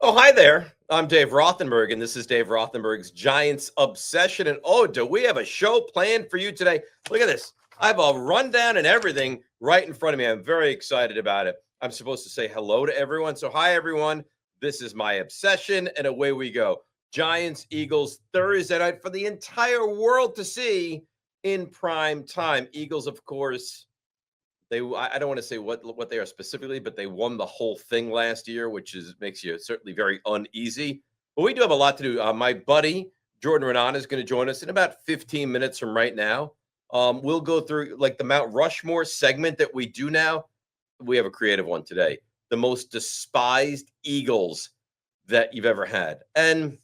Oh, hi there. I'm Dave Rothenberg, and this is Dave Rothenberg's Giants Obsession. And oh, do we have a show planned for you today? Look at this. I have a rundown and everything right in front of me. I'm very excited about it. I'm supposed to say hello to everyone. So, hi, everyone. This is my obsession, and away we go. Giants, Eagles, Thursday night for the entire world to see in prime time. Eagles, of course, I don't want to say what they are specifically, but they won the whole thing last year, which makes you certainly very uneasy. But we do have a lot to do. My buddy Jordan Raanan is going to join us in about 15 minutes from right now. We'll go through like the Mount Rushmore segment that we do now. We have a creative one today. The most despised Eagles that you've ever had. And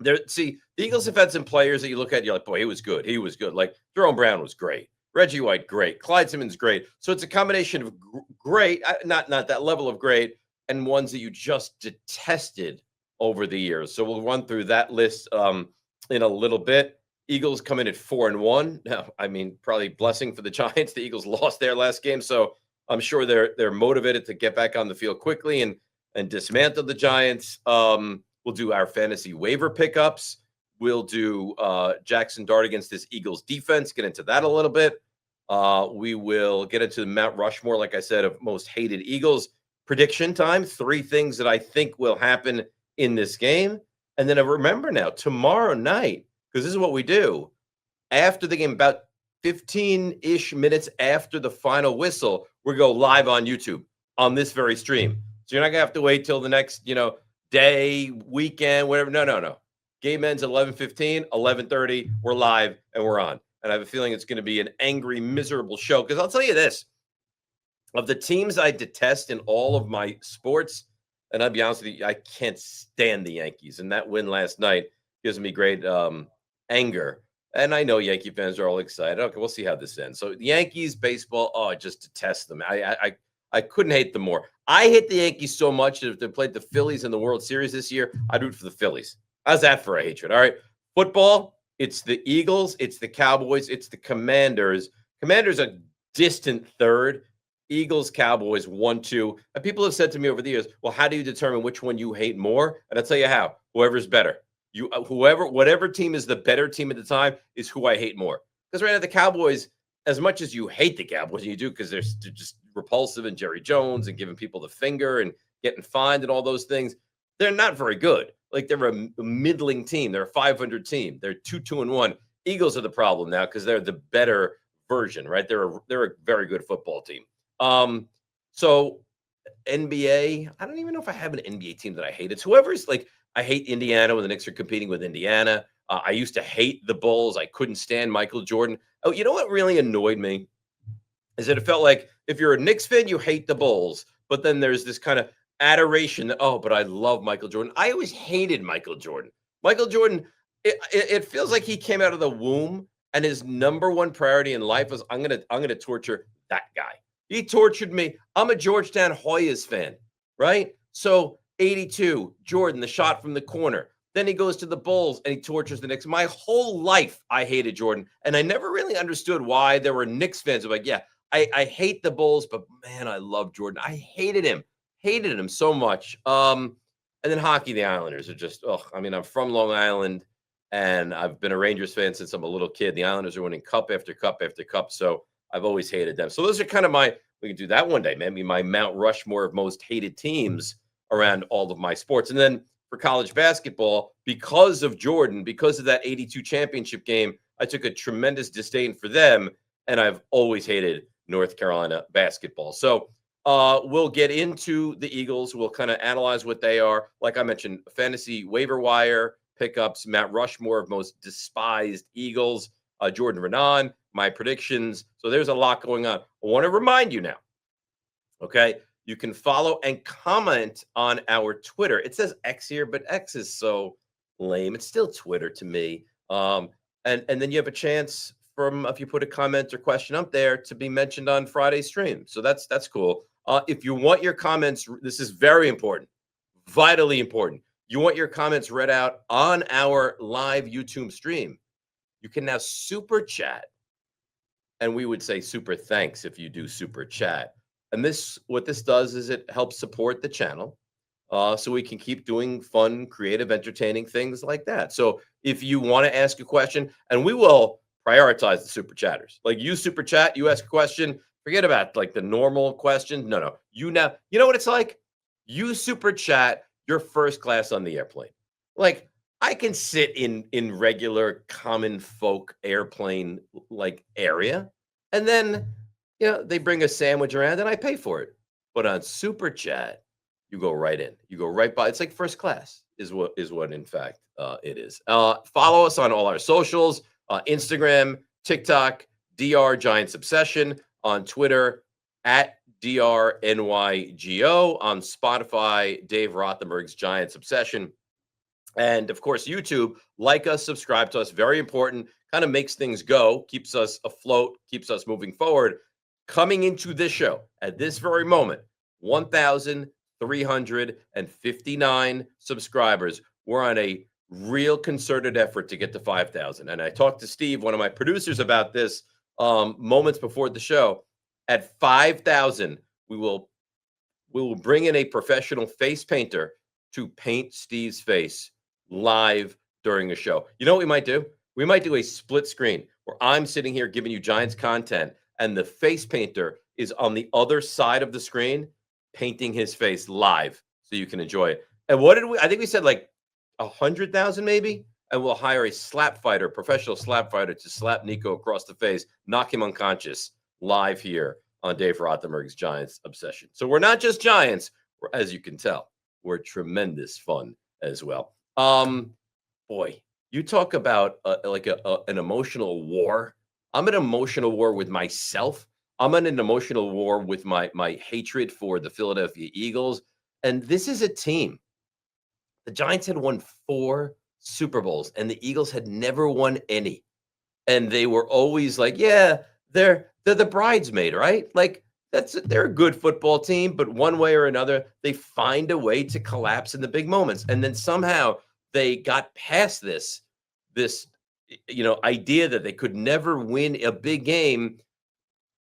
the Eagles have had some players that you look at, you're like, boy, he was good. He was good. Like Jerome Brown was great. Reggie White, great. Clyde Simmons, great. So it's a combination of great, not that level of great, and ones that you just detested over the years. So we'll run through that list in a little bit. Eagles come in at 4-1. Now, I mean, probably blessing for the Giants. The Eagles lost their last game, so I'm sure they're motivated to get back on the field quickly and dismantle the Giants. We'll do our fantasy waiver pickups. We'll do Jackson Dart against this Eagles defense, get into that a little bit. We will get into the Mount Rushmore, like I said, of most hated Eagles. Prediction time, 3 things that I think will happen in this game. And then I remember now, tomorrow night, because this is what we do, after the game, about 15-ish minutes after the final whistle, we go live on YouTube on this very stream. So you're not going to have to wait till the next, day, weekend, whatever. No. Game ends at 11:15, 11:30. We're live and we're on. And I have a feeling it's going to be an angry, miserable show. Because I'll tell you this, of the teams I detest in all of my sports, and I'll be honest with you, I can't stand the Yankees. And that win last night gives me great anger. And I know Yankee fans are all excited. Okay, we'll see how this ends. So the Yankees, baseball, I just detest them. I couldn't hate them more. I hate the Yankees so much that if they played the Phillies in the World Series this year, I'd root for the Phillies. How's that for a hatred? All right. Football, it's the Eagles, it's the Cowboys, it's the Commanders. Commanders a distant third. Eagles, Cowboys, 1-2. And people have said to me over the years, well, how do you determine which one you hate more? And I'll tell you how. Whoever's better. Whatever team is the better team at the time is who I hate more. Because right now the Cowboys, as much as you hate the Cowboys, and you do because they're just repulsive and Jerry Jones and giving people the finger and getting fined and all those things, they're not very good. Like they're a middling team. They're a 500 team. They're 2-1. Eagles are the problem now because they're the better version, right? They're a very good football team. So NBA, I don't even know if I have an NBA team that I hate. It's whoever's like, I hate Indiana when the Knicks are competing with Indiana. I used to hate the Bulls. I couldn't stand Michael Jordan. Oh, you know what really annoyed me is that it felt like if you're a Knicks fan, you hate the Bulls, but then there's this kind of adoration that, oh, but I love Michael Jordan. I always hated Michael Jordan. Michael Jordan, it feels like he came out of the womb and his number one priority in life was I'm gonna torture that guy. He tortured me. I'm a Georgetown Hoyas fan, right? So 82, Jordan, the shot from the corner. Then he goes to the Bulls and he tortures the Knicks. My whole life, I hated Jordan. And I never really understood why there were Knicks fans who were like, yeah, I hate the Bulls, but man, I love Jordan. I hated him so much. And then hockey, the Islanders are just, I mean, I'm from Long Island and I've been a Rangers fan since I'm a little kid. The Islanders are winning cup after cup after cup. So I've always hated them. So those are kind of we can do that one day, maybe my Mount Rushmore of most hated teams around all of my sports. And then for college basketball, because of Jordan, because of that 82 championship game, I took a tremendous disdain for them. And I've always hated North Carolina basketball. So we'll get into the Eagles. We'll kind of analyze what they are. Like I mentioned, fantasy waiver wire pickups, Mount Rushmore of most despised Eagles, Jordan Raanan, my predictions. So there's a lot going on. I want to remind you now, okay? You can follow and comment on our Twitter. It says X here, but X is so lame. It's still Twitter to me. And then you have a chance if you put a comment or question up there to be mentioned on Friday's stream. So that's cool. If you want your comments, this is very important, vitally important. You want your comments read out on our live YouTube stream. You can now super chat. And we would say super thanks if you do super chat. And what this does is it helps support the channel. so we can keep doing fun, creative, entertaining things like that. So if you want to ask a question, and we will prioritize the super chatters, like you super chat, you ask a question, forget about like the normal questions. No. You know what it's like? You super chat, you're first class on the airplane. Like I can sit in regular common folk airplane like area, and then they bring a sandwich around and I pay for it. But on super chat, you go right in. You go right by. It's like first class is what in fact it is. Follow us on all our socials: Instagram, TikTok, Dr. Giants Obsession, on Twitter at DRNYGO, on Spotify, Dave Rothenberg's Giants Obsession, and of course YouTube. Like us, subscribe to us. Very important. Kind of makes things go, keeps us afloat, keeps us moving forward. Coming into this show at this very moment, 1,359 subscribers. We're on a real concerted effort to get to 5,000. And I talked to Steve, one of my producers, about this moments before the show. At 5,000, we will bring in a professional face painter to paint Steve's face live during a show. You know what we might do? We might do a split screen where I'm sitting here giving you Giants content, and the face painter is on the other side of the screen painting his face live so you can enjoy it. And what did I think we said like 100,000 maybe? And we'll hire a professional slap fighter to slap Nico across the face, knock him unconscious live here on Dave Rothenberg's Giants Obsession. So we're not just Giants, as you can tell, we're tremendous fun as well. Boy, you talk about an emotional war. I'm in an emotional war with myself. I'm in an emotional war with my hatred for the Philadelphia Eagles. And this is a team. The Giants had won 4 Super Bowls, and the Eagles had never won any. And they were always like, yeah, they're the bridesmaid, right? Like they're a good football team, but one way or another, they find a way to collapse in the big moments. And then somehow they got past this idea that they could never win a big game,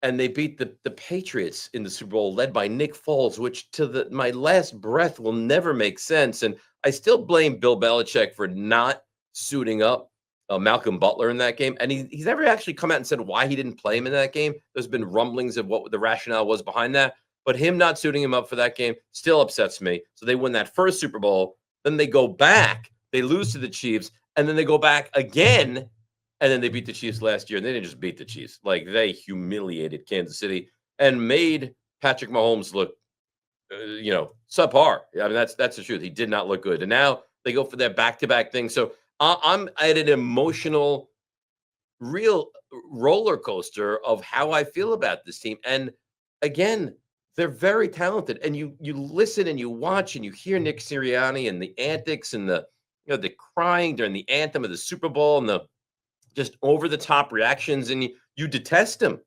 and they beat the Patriots in the Super Bowl, led by Nick Foles, which to my last breath will never make sense. And I still blame Bill Belichick for not suiting up Malcolm Butler in that game. And he's never actually come out and said why he didn't play him in that game. There's been rumblings of what the rationale was behind that. But him not suiting him up for that game still upsets me. So they win that first Super Bowl. Then they go back. They lose to the Chiefs. And then they go back again. And then they beat the Chiefs last year. And they didn't just beat the Chiefs. Like, they humiliated Kansas City and made Patrick Mahomes look, subpar. I mean, that's the truth. He did not look good. And now they go for that back-to-back thing. So I'm at an emotional, real roller coaster of how I feel about this team. And again, they're very talented. And you listen and you watch and you hear Nick Sirianni and the antics and the crying during the anthem of the Super Bowl and the just over the top reactions, and you detest him.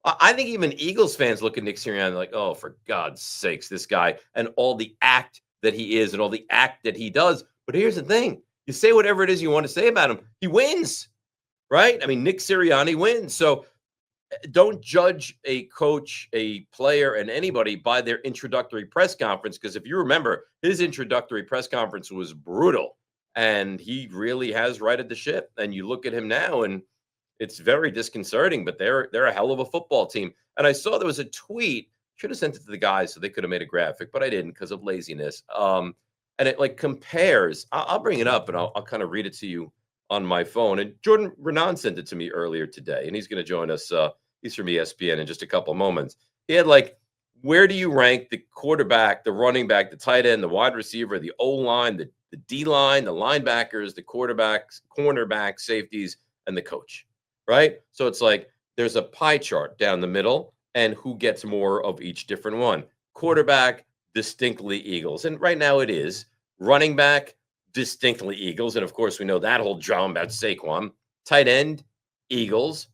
I think even Eagles fans look at Nick Sirianni like, oh, for God's sakes, this guy and all the act that he is and all the act that he does. But here's the thing. You say whatever it is you want to say about him. He wins, right? I mean, Nick Sirianni wins. So don't judge a coach, a player, and anybody by their introductory press conference, because if you remember, his introductory press conference was brutal, and he really has righted the ship. And you look at him now, and it's very disconcerting, but they're a hell of a football team. And I saw there was a tweet. Should have sent it to the guys so they could have made a graphic, but I didn't because of laziness. And it like compares. I'll bring it up and I'll kind of read it to you on my phone. And Jordan Raanan sent it to me earlier today, and he's going to join us. He's from ESPN in just a couple of moments. He had like, where do you rank the quarterback, the running back, the tight end, the wide receiver, the O-line, the D-line, the linebackers, the quarterbacks, cornerbacks, safeties, and the coach, right? So it's like there's a pie chart down the middle and who gets more of each different one. Quarterback, distinctly Eagles. And right now it is. Running back, distinctly Eagles. And of course, we know that whole drama about Saquon. Tight end, Eagles.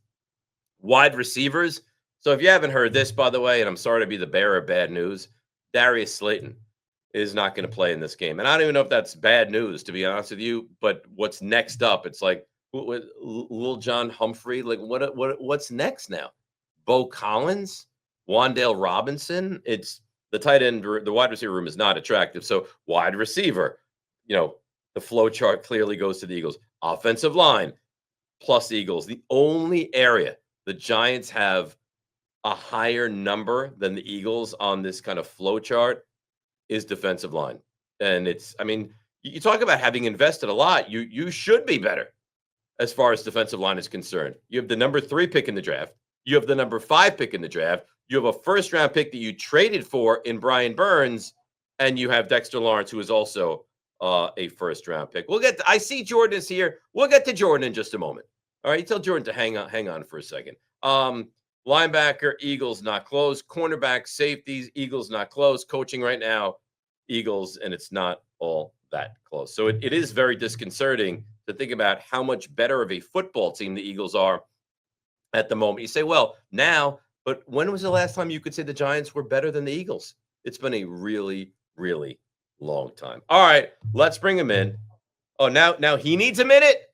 Wide receivers. So if you haven't heard this, by the way, and I'm sorry to be the bearer of bad news, Darius Slayton is not going to play in this game. And I don't even know if that's bad news, to be honest with you. But what's next up? It's like Lil John Humphrey. Like what's next now? Bo Collins, Wan'Dale Robinson. It's The tight end, the wide receiver room is not attractive. So wide receiver, the flow chart clearly goes to the Eagles. Offensive line plus Eagles. The only area the Giants have a higher number than the Eagles on this kind of flow chart is defensive line. And you talk about having invested a lot. You should be better as far as defensive line is concerned. You have the number 3 pick in the draft. You have the number 5 pick in the draft. You have a first-round pick that you traded for in Brian Burns, and you have Dexter Lawrence, who is also a first-round pick. I see Jordan is here. We'll get to Jordan in just a moment. All right, you tell Jordan to hang on for a second. Linebacker, Eagles not close. Cornerback, safeties, Eagles not close. Coaching right now, Eagles, and it's not all that close. So it is very disconcerting to think about how much better of a football team the Eagles are at the moment. You say, well, now, but when was the last time you could say the Giants were better than the Eagles? It's been a really, really long time. All right, let's bring him in. Oh, now he needs a minute.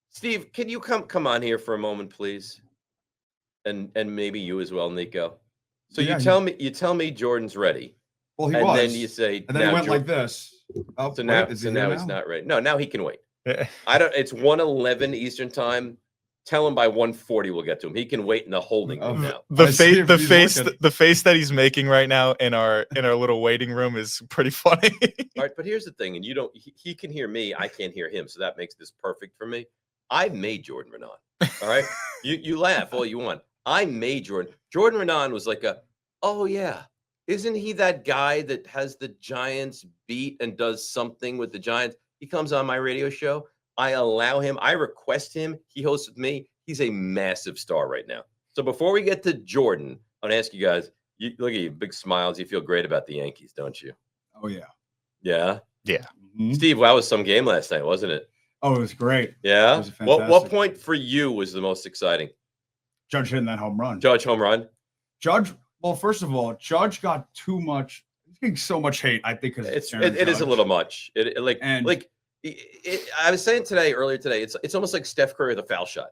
Steve, can you come on here for a moment, please? And maybe you as well, Nico. So you tell me Jordan's ready. Well, he was. And then you say, and then he went like this. Oh, so now he's not ready. No, now he can wait. It's 1:11 Eastern time. Tell him by 1:40 we'll get to him. He can wait in the holding room now. The face that he's making right now in our little waiting room is pretty funny. All right, but here's the thing, and he can hear me, I can't hear him, so that makes this perfect for me. I made Jordan Raanan. All right, you laugh all you want. I made Jordan. Jordan Raanan was like oh yeah, isn't he that guy that has the Giants beat and does something with the Giants? He comes on my radio show. I allow him. I request him. He hosts with me. He's a massive star right now. So before we get to Jordan, I want to ask you guys, look at you, big smiles. You feel great about the Yankees, don't you? Oh, yeah. Yeah? Yeah. Mm-hmm. Steve, that was some game last night, wasn't it? Oh, it was great. Yeah? It was What point for you was the most exciting? Judge hitting that home run. Judge home run? Well, first of all, Judge got too much. He's getting so much hate, I think. It is a little much. I was saying earlier today, it's almost like Steph Curry with a foul shot.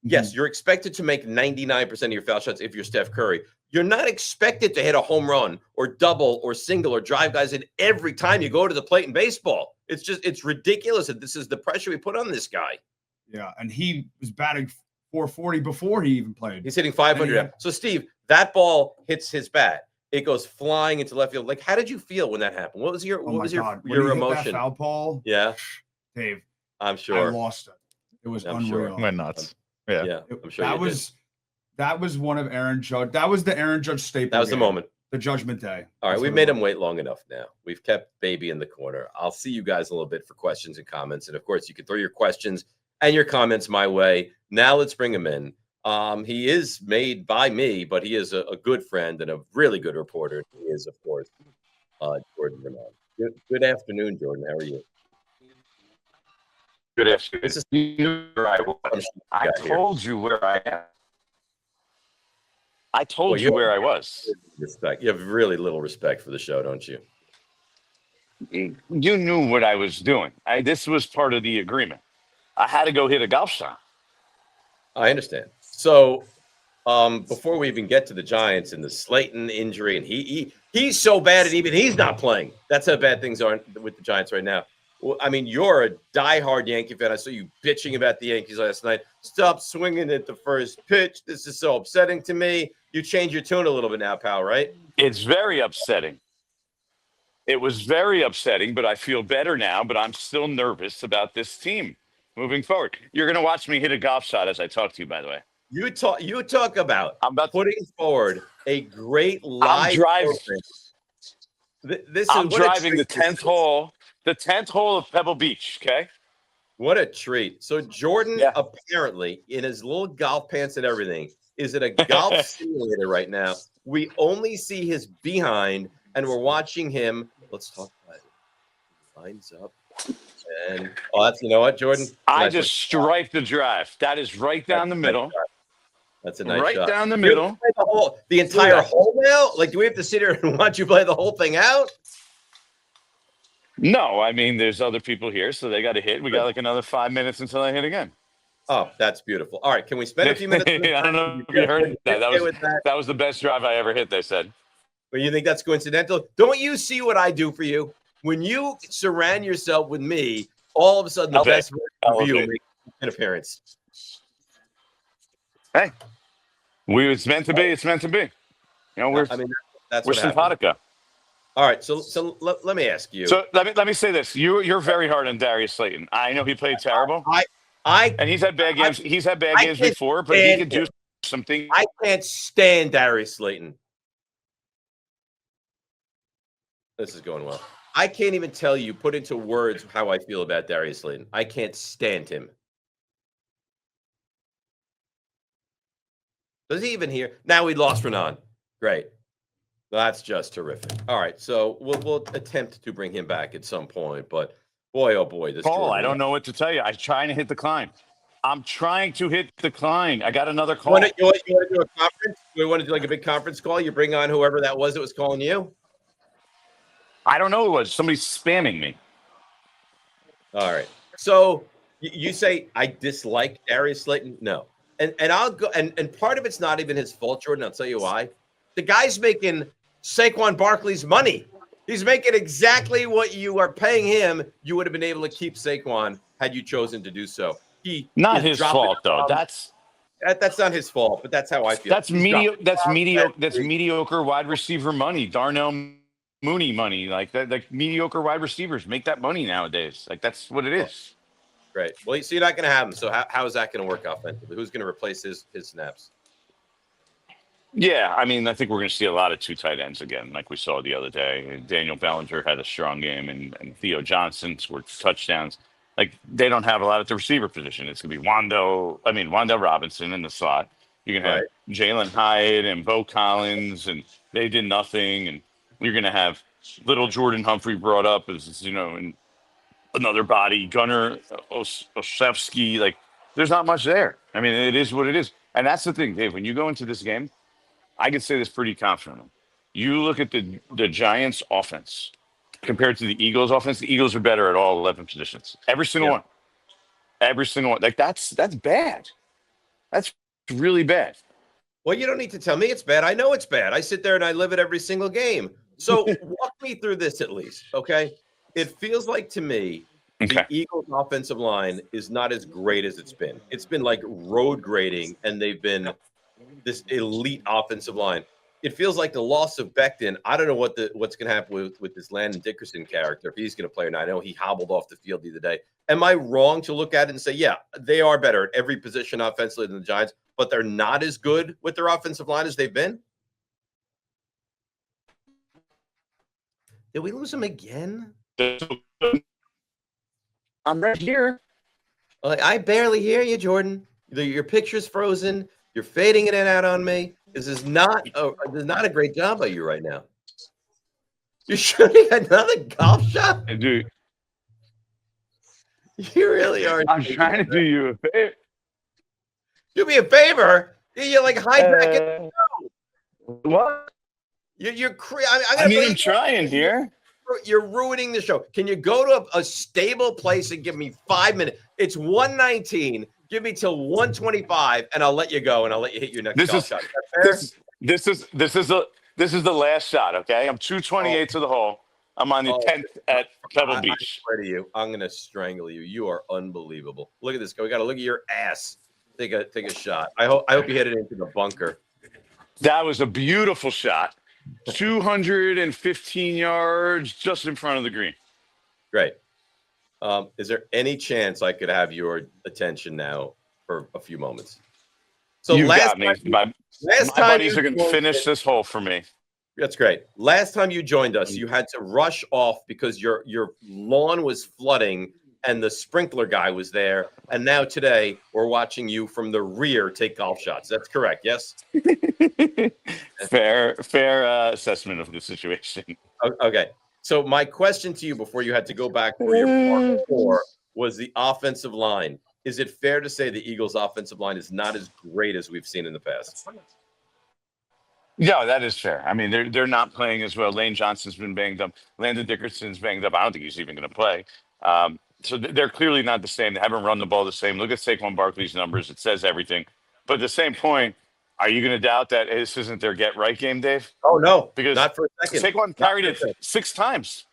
Yes, you're expected to make 99% of your foul shots if you're Steph Curry. You're not expected to hit a home run or double or single or drive guys in every time you go to the plate in baseball. It's ridiculous that this is the pressure we put on this guy. Yeah, and he was batting 440 before he even played. He's hitting 500. So, Steve, that ball hits his bat. It goes flying into left field. How did you feel when that happened? What was your emotion? That foul ball, yeah, Dave. I'm sure I lost it. It was unreal. Sure. Went nuts. Yeah, I'm sure that was one of Aaron Judge. That was the Aaron Judge staple. That was the moment. The Judgment Day. All right, we've made him wait long enough now. We've kept baby in the corner. I'll see you guys a little bit for questions and comments, and of course, you can throw your questions and your comments my way. Now let's bring him in. He is made by me, but he is a good friend and a really good reporter. He is, of course, Jordan Raanan. Good afternoon, Jordan. How are you? Good afternoon. This is where I was. I told you where I am. I told you where I was. Respect. You have really little respect for the show, don't you? You knew what I was doing. This was part of the agreement. I had to go hit a golf shot. I understand. So, before we even get to the Giants and the Slayton injury, and he's so bad, and even he's not playing. That's how bad things are with the Giants right now. Well, I mean, you're a diehard Yankee fan. I saw you bitching about the Yankees last night. Stop swinging at the first pitch. This is so upsetting to me. You change your tune a little bit now, pal, right? It's very upsetting. It was very upsetting, but I feel better now, but I'm still nervous about this team moving forward. You're going to watch me hit a golf shot as I talk to you, by the way. You talk about putting forward a great live program. I'm driving the 10th hole. The 10th hole of Pebble Beach, okay? What a treat. So Jordan, apparently, in his little golf pants and everything, is at a golf simulator right now. We only see his behind, and we're watching him. Let's talk about it. Lines up. And, you know what, Jordan? I just striped the drive. That is right down the middle. That's a nice shot. Right down the middle. The entire hole now? Do we have to sit here and watch you play the whole thing out? No, I mean, there's other people here, so they got to hit. We got another 5 minutes until I hit again. Oh, that's beautiful. All right, can we spend a few minutes? I don't know if you heard that. That was the best drive I ever hit, they said. Or you think that's coincidental? Don't you see what I do for you? When you surround yourself with me, all of a sudden the Okay. best version of you Elevate. makes an appearance. Hey, it's meant to be. It's meant to be. You know, we're That's we're what happened. simpatico. All right, so let me ask you. So let me say this: you're very hard on Darius Slayton. I know he played terrible, and he's had bad games. He's had bad games before, but he could do something. I can't stand Darius Slayton. This is going well. I can't even tell you, put into words how I feel about Darius Slayton. I can't stand him. Does he even hear? Now we lost Raanan. Great. That's just terrific. All right, so we'll attempt to bring him back at some point, but boy, oh boy, this. Paul, I don't know what to tell you. I'm trying to hit decline. I'm trying to hit decline. I got another call. You want to do a conference? We want to do like a big conference call? You bring on whoever that was calling you? I don't know who it was. Somebody's spamming me. All right. So you say I dislike Darius Slayton? No. And I'll go and part of it's not even his fault, Jordan. I'll tell you why. The guy's making Saquon Barkley's money. He's making exactly what you are paying him. You would have been able to keep Saquon had you chosen to do so. Not his fault, though. That's not his fault, but that's how I feel. That's mediocre. That's mediocre. That's mediocre wide receiver money. Darnell Mooney money. Like that. Like mediocre wide receivers make that money nowadays. Like that's what it is. Great. Well, so you're not going to have him. So how is that going to work offensively? Who's going to replace his snaps? Yeah, I mean, I think we're going to see a lot of two tight ends again, like we saw the other day. Daniel Bellinger had a strong game, and Theo Johnson scored touchdowns. Like they don't have a lot at the receiver position. It's going to be Wandell Robinson in the slot. You're going to have Jalen Hyatt and Bo Collins, and they did nothing. And you're going to have little Jordan Humphrey brought up as and another body, Gunnar Olszewski. Like there's not much there. I mean, it is what it is, and that's the thing, Dave. When you go into this game, I can say this pretty confidently. You look at the Giants' offense compared to the Eagles' offense. The Eagles are better at all 11 positions. Every single one. Every single one. Like that's bad. That's really bad. Well, you don't need to tell me it's bad. I know it's bad. I sit there and I live it every single game. So walk me through this at least, okay? It feels like to me the Eagles' offensive line is not as great as it's been. It's been like road grading, and they've been this elite offensive line. It feels like the loss of Becton. I don't know what's going to happen with this Landon Dickerson character, if he's going to play or not. I know he hobbled off the field the other day. Am I wrong to look at it and say, yeah, they are better at every position offensively than the Giants, but they're not as good with their offensive line as they've been? Did we lose them again? I'm right here. I barely hear you, Jordan. Your picture's frozen. You're fading in and out on me. This is not a great job by you right now. You're shooting another golf shot? Dude, you really are. I'm trying to do you a favor. Do me a favor. You're like hijacking. What? You're I'm trying here. You're ruining the show. Can you go to a stable place and give me 5 minutes? It's 1:19. Give me till 1:25, and I'll let you go, and I'll let you hit your next golf shot. This is the last shot. Okay, I'm 228 to the hole. I'm on the 10th at Pebble Beach. I swear to you, I'm gonna strangle you. You are unbelievable. Look at this. We got to look at your ass. Take a shot. I hope you hit it into the bunker. That was a beautiful shot. 215 yards just in front of the green. Great. Is there any chance I could have your attention now for a few moments? So you got me. My buddies are going to finish this hole for me. That's great. Last time you joined us, you had to rush off because your lawn was flooding and the sprinkler guy was there. And now today we're watching you from the rear take golf shots. That's correct. Yes. Fair assessment of the situation. Okay. So my question to you before you had to go back for your part 4 was the offensive line. Is it fair to say the Eagles' offensive line is not as great as we've seen in the past? No, that is fair. I mean, they're not playing as well. Lane Johnson's been banged up. Landon Dickerson's banged up. I don't think he's even going to play. So they're clearly not the same. They haven't run the ball the same. Look at Saquon Barkley's numbers. It says everything. But at the same point, Are you going to doubt that this isn't their get right game, Dave? Oh no, Because not for a second. Saquon Not carried for a it second. 6 times.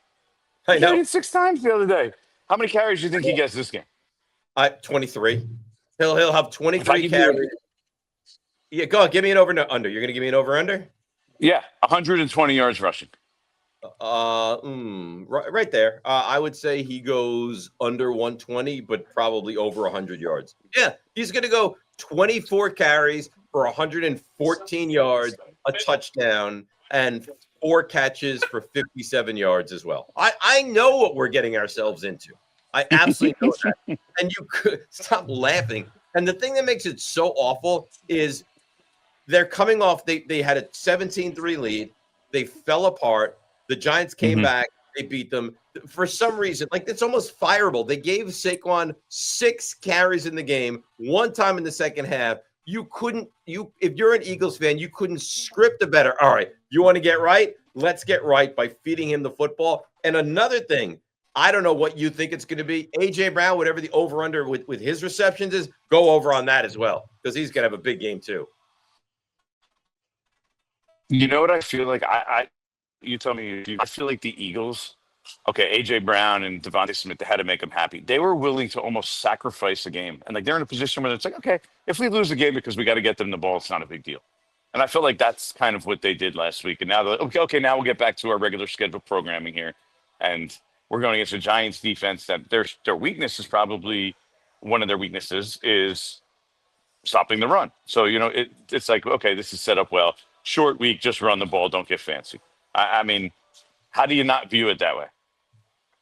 I He carried know. it 6 times the other day. How many carries do you think he gets this game? 23. He'll have If I 23 give you, carries. Yeah, go on. Give me an over under. You're gonna give me an over under? yeah, 120 yards rushing. Right there. I would say he goes under 120, but probably over 100 yards. Yeah, he's gonna go 24 carries for 114 yards, a touchdown, and 4 catches for 57 yards as well. I know what we're getting ourselves into. I absolutely know that. And you could stop laughing. And the thing that makes it so awful is they're coming off, they had a 17-3 lead. They fell apart. The Giants came back. They beat them. For some reason, like it's almost fireable. They gave Saquon 6 carries in the game, 1 time in the second half. You couldn't, if you're an Eagles fan, you couldn't script a better. All right, you want to get right? Let's get right by feeding him the football. And another thing, I don't know what you think it's going to be. A.J. Brown, whatever the over-under with his receptions is, go over on that as well because he's going to have a big game too. You know what I feel like? You tell me. I feel like the Eagles. Okay, AJ Brown and Devontae Smith, they had to make them happy. They were willing to almost sacrifice a game, and like they're in a position where it's like, okay, if we lose the game because we got to get them the ball, it's not a big deal. And I feel like that's kind of what they did last week. And now they're like, okay, now we'll get back to our regular schedule programming here, and we're going against a Giants defense that their weakness is probably one of their weaknesses is stopping the run. So it's like, okay, this is set up well. Short week, just run the ball, don't get fancy. I mean, how do you not view it that way?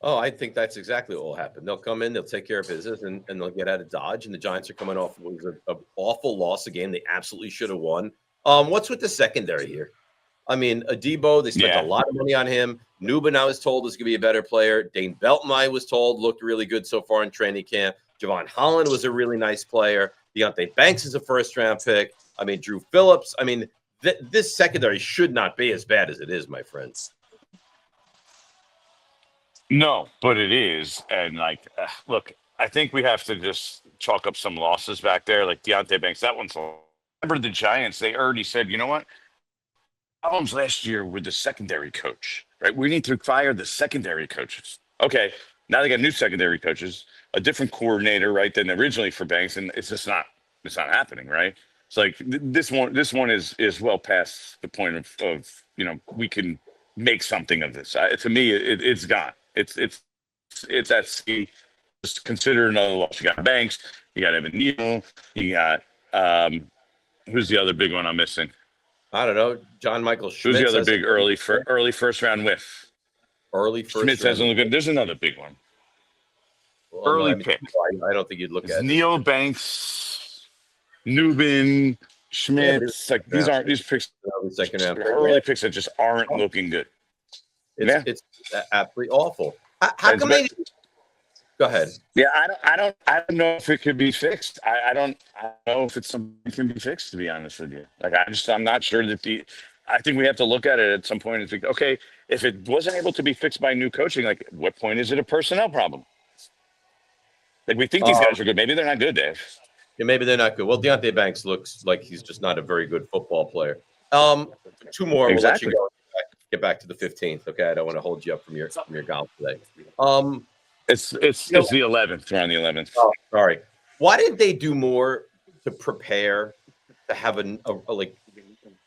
Oh, I think that's exactly what will happen. They'll come in, they'll take care of business, and they'll get out of Dodge. And the Giants are coming off what was an awful loss, a game they absolutely should have won. What's with the secondary here? I mean, Adebo, they spent a lot of money on him. Newman, I was told, was going to be a better player. Dane Belton, I was told, looked really good so far in training camp. Javon Holland was a really nice player. Deontay Banks is a first-round pick. I mean, Drew Phillips. I mean, this secondary should not be as bad as it is, my friends. No, but it is. And look, I think we have to just chalk up some losses back there. Like Deontay Banks, that one's. Remember the Giants, they already said, you know what? Problems last year with the secondary coach, right? We need to fire the secondary coaches. Okay, now they got new secondary coaches, a different coordinator, right, than originally for Banks, and it's just not happening, right? It's like this one is well past the point of we can make something of this. To me, it's gone. It's at sea. Just consider another loss. You got Banks, you got Evan Neal, you got who's the other big one I'm missing? I don't know. John Michael Schmitz. Who's the other big early first round whiff? Early first. Schmitz hasn't looked good. There's another big one. Well, early no, pick. I don't think you'd look at Neal, Banks, Newman, Schmitz. These picks. Second round Early picks that just aren't looking good. It's absolutely awful. How come they? Go ahead. Yeah, I don't know if it could be fixed. I don't know if it's something that can be fixed, to be honest with you. Like I'm not sure that I think we have to look at it at some point and think, okay, if it wasn't able to be fixed by new coaching, like at what point is it a personnel problem? Like we think these guys are good. Maybe they're not good, Dave. Yeah, maybe they're not good. Well, Deontay Banks looks like he's just not a very good football player. 2 more. Exactly. We'll let you go. Get back to the 15th. Okay, I don't want to hold you up from your golf today. It's the 11th. We're on the 11th. Oh, sorry. Why didn't they do more to prepare to have a like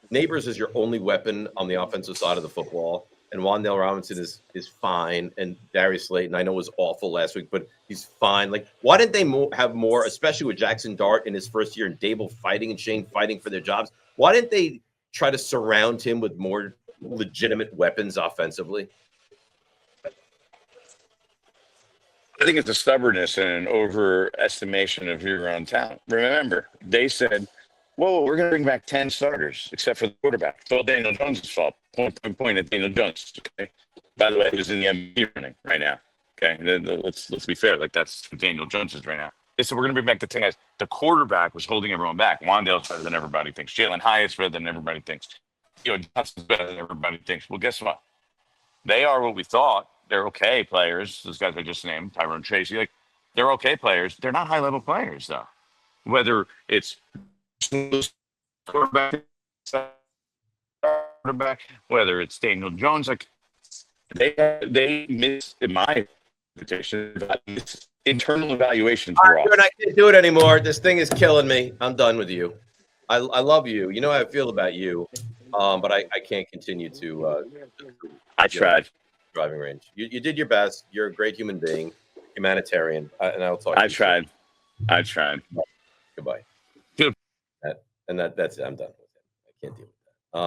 Neighbors is your only weapon on the offensive side of the football, and Wan'Dale Robinson is fine, and Darius Slayton I know was awful last week, but he's fine. Like, why didn't they have more, especially with Jackson Dart in his first year and Dable fighting and Shane fighting for their jobs? Why didn't they try to surround him with more legitimate weapons offensively? I think it's a stubbornness and an overestimation of your own talent. Remember, they said, whoa, we're going to bring back 10 starters, except for the quarterback. It's all Daniel Jones' fault. Point at Daniel Jones. Okay. By the way, he's in the MVP running right now. Okay. Let's be fair. Like, that's what Daniel Jones is right now. They said, we're going to bring back the 10 guys. The quarterback was holding everyone back. Wan'Dale's better than everybody thinks. Jalen Hyatt's better than everybody thinks. Johnson's better than everybody thinks. Well, guess what? They are what we thought. They're okay players. Those guys I just named, Tyrone Tracy, like, they're okay players. They're not high-level players, though. Whether it's quarterback, whether it's Daniel Jones, like they miss, in my interpretation, internal evaluations All were right, off. good. I can't do it anymore. This thing is killing me. I'm done with you. I love you. You know how I feel about you. But I can't continue to I tried. driving range. You did your best. You're a great human being, humanitarian, and I'll talk to I you tried. soon. I tried. Goodbye. Good. That's it. I'm done with it. I can't deal with that.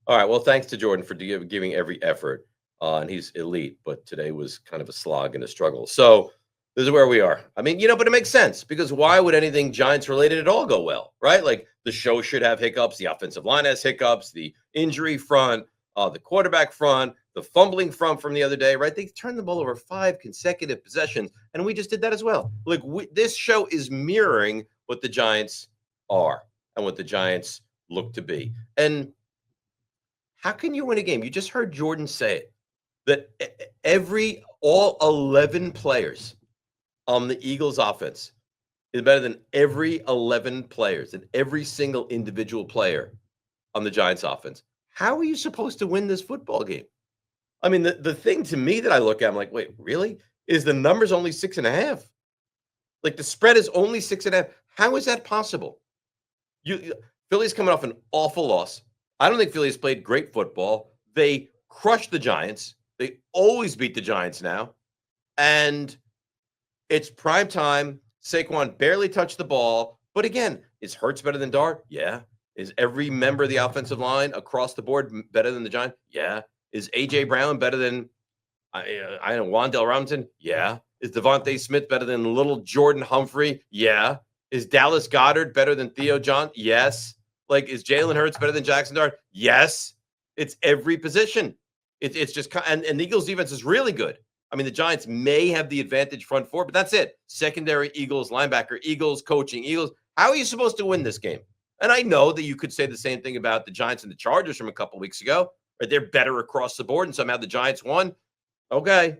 All right. Well, thanks to Jordan for giving every effort. And he's elite, but today was kind of a slog and a struggle. So this is where we are. I mean, but it makes sense because why would anything Giants related at all go well, right? Like the show should have hiccups. The offensive line has hiccups. The injury front, the quarterback front, the fumbling front from the other day, right? They turned the ball over 5 consecutive possessions, and we just did that as well. Like this show is mirroring what the Giants are and what the Giants look to be. And how can you win a game? You just heard Jordan say it, that all 11 players on the Eagles offense is better than every 11 players and every single individual player on the Giants offense. How are you supposed to win this football game? I mean, the thing to me that I look at, I'm like, wait, really? Is the numbers only 6.5? Like the spread is only 6.5. How is that possible? Philly's coming off an awful loss. I don't think Philly's played great football. They crushed the Giants. They always beat the Giants now. And it's prime time. Saquon barely touched the ball. But again, is Hurts better than Dart? Yeah. Is every member of the offensive line across the board better than the Giants? Yeah. Is A.J. Brown better than, I don't know, Wan'Dale Robinson? Yeah. Is Devontae Smith better than little Jordan Humphrey? Yeah. Is Dallas Goedert better than Theo Johnson? Yes. Like, is Jalen Hurts better than Jackson Dart? Yes. It's every position. It's just, and the Eagles defense is really good. I mean, the Giants may have the advantage front four, but that's it. Secondary, Eagles, linebacker, Eagles, coaching, Eagles. How are you supposed to win this game? And I know that you could say the same thing about the Giants and the Chargers from a couple weeks ago. Right? They're better across the board, and somehow the Giants won. Okay,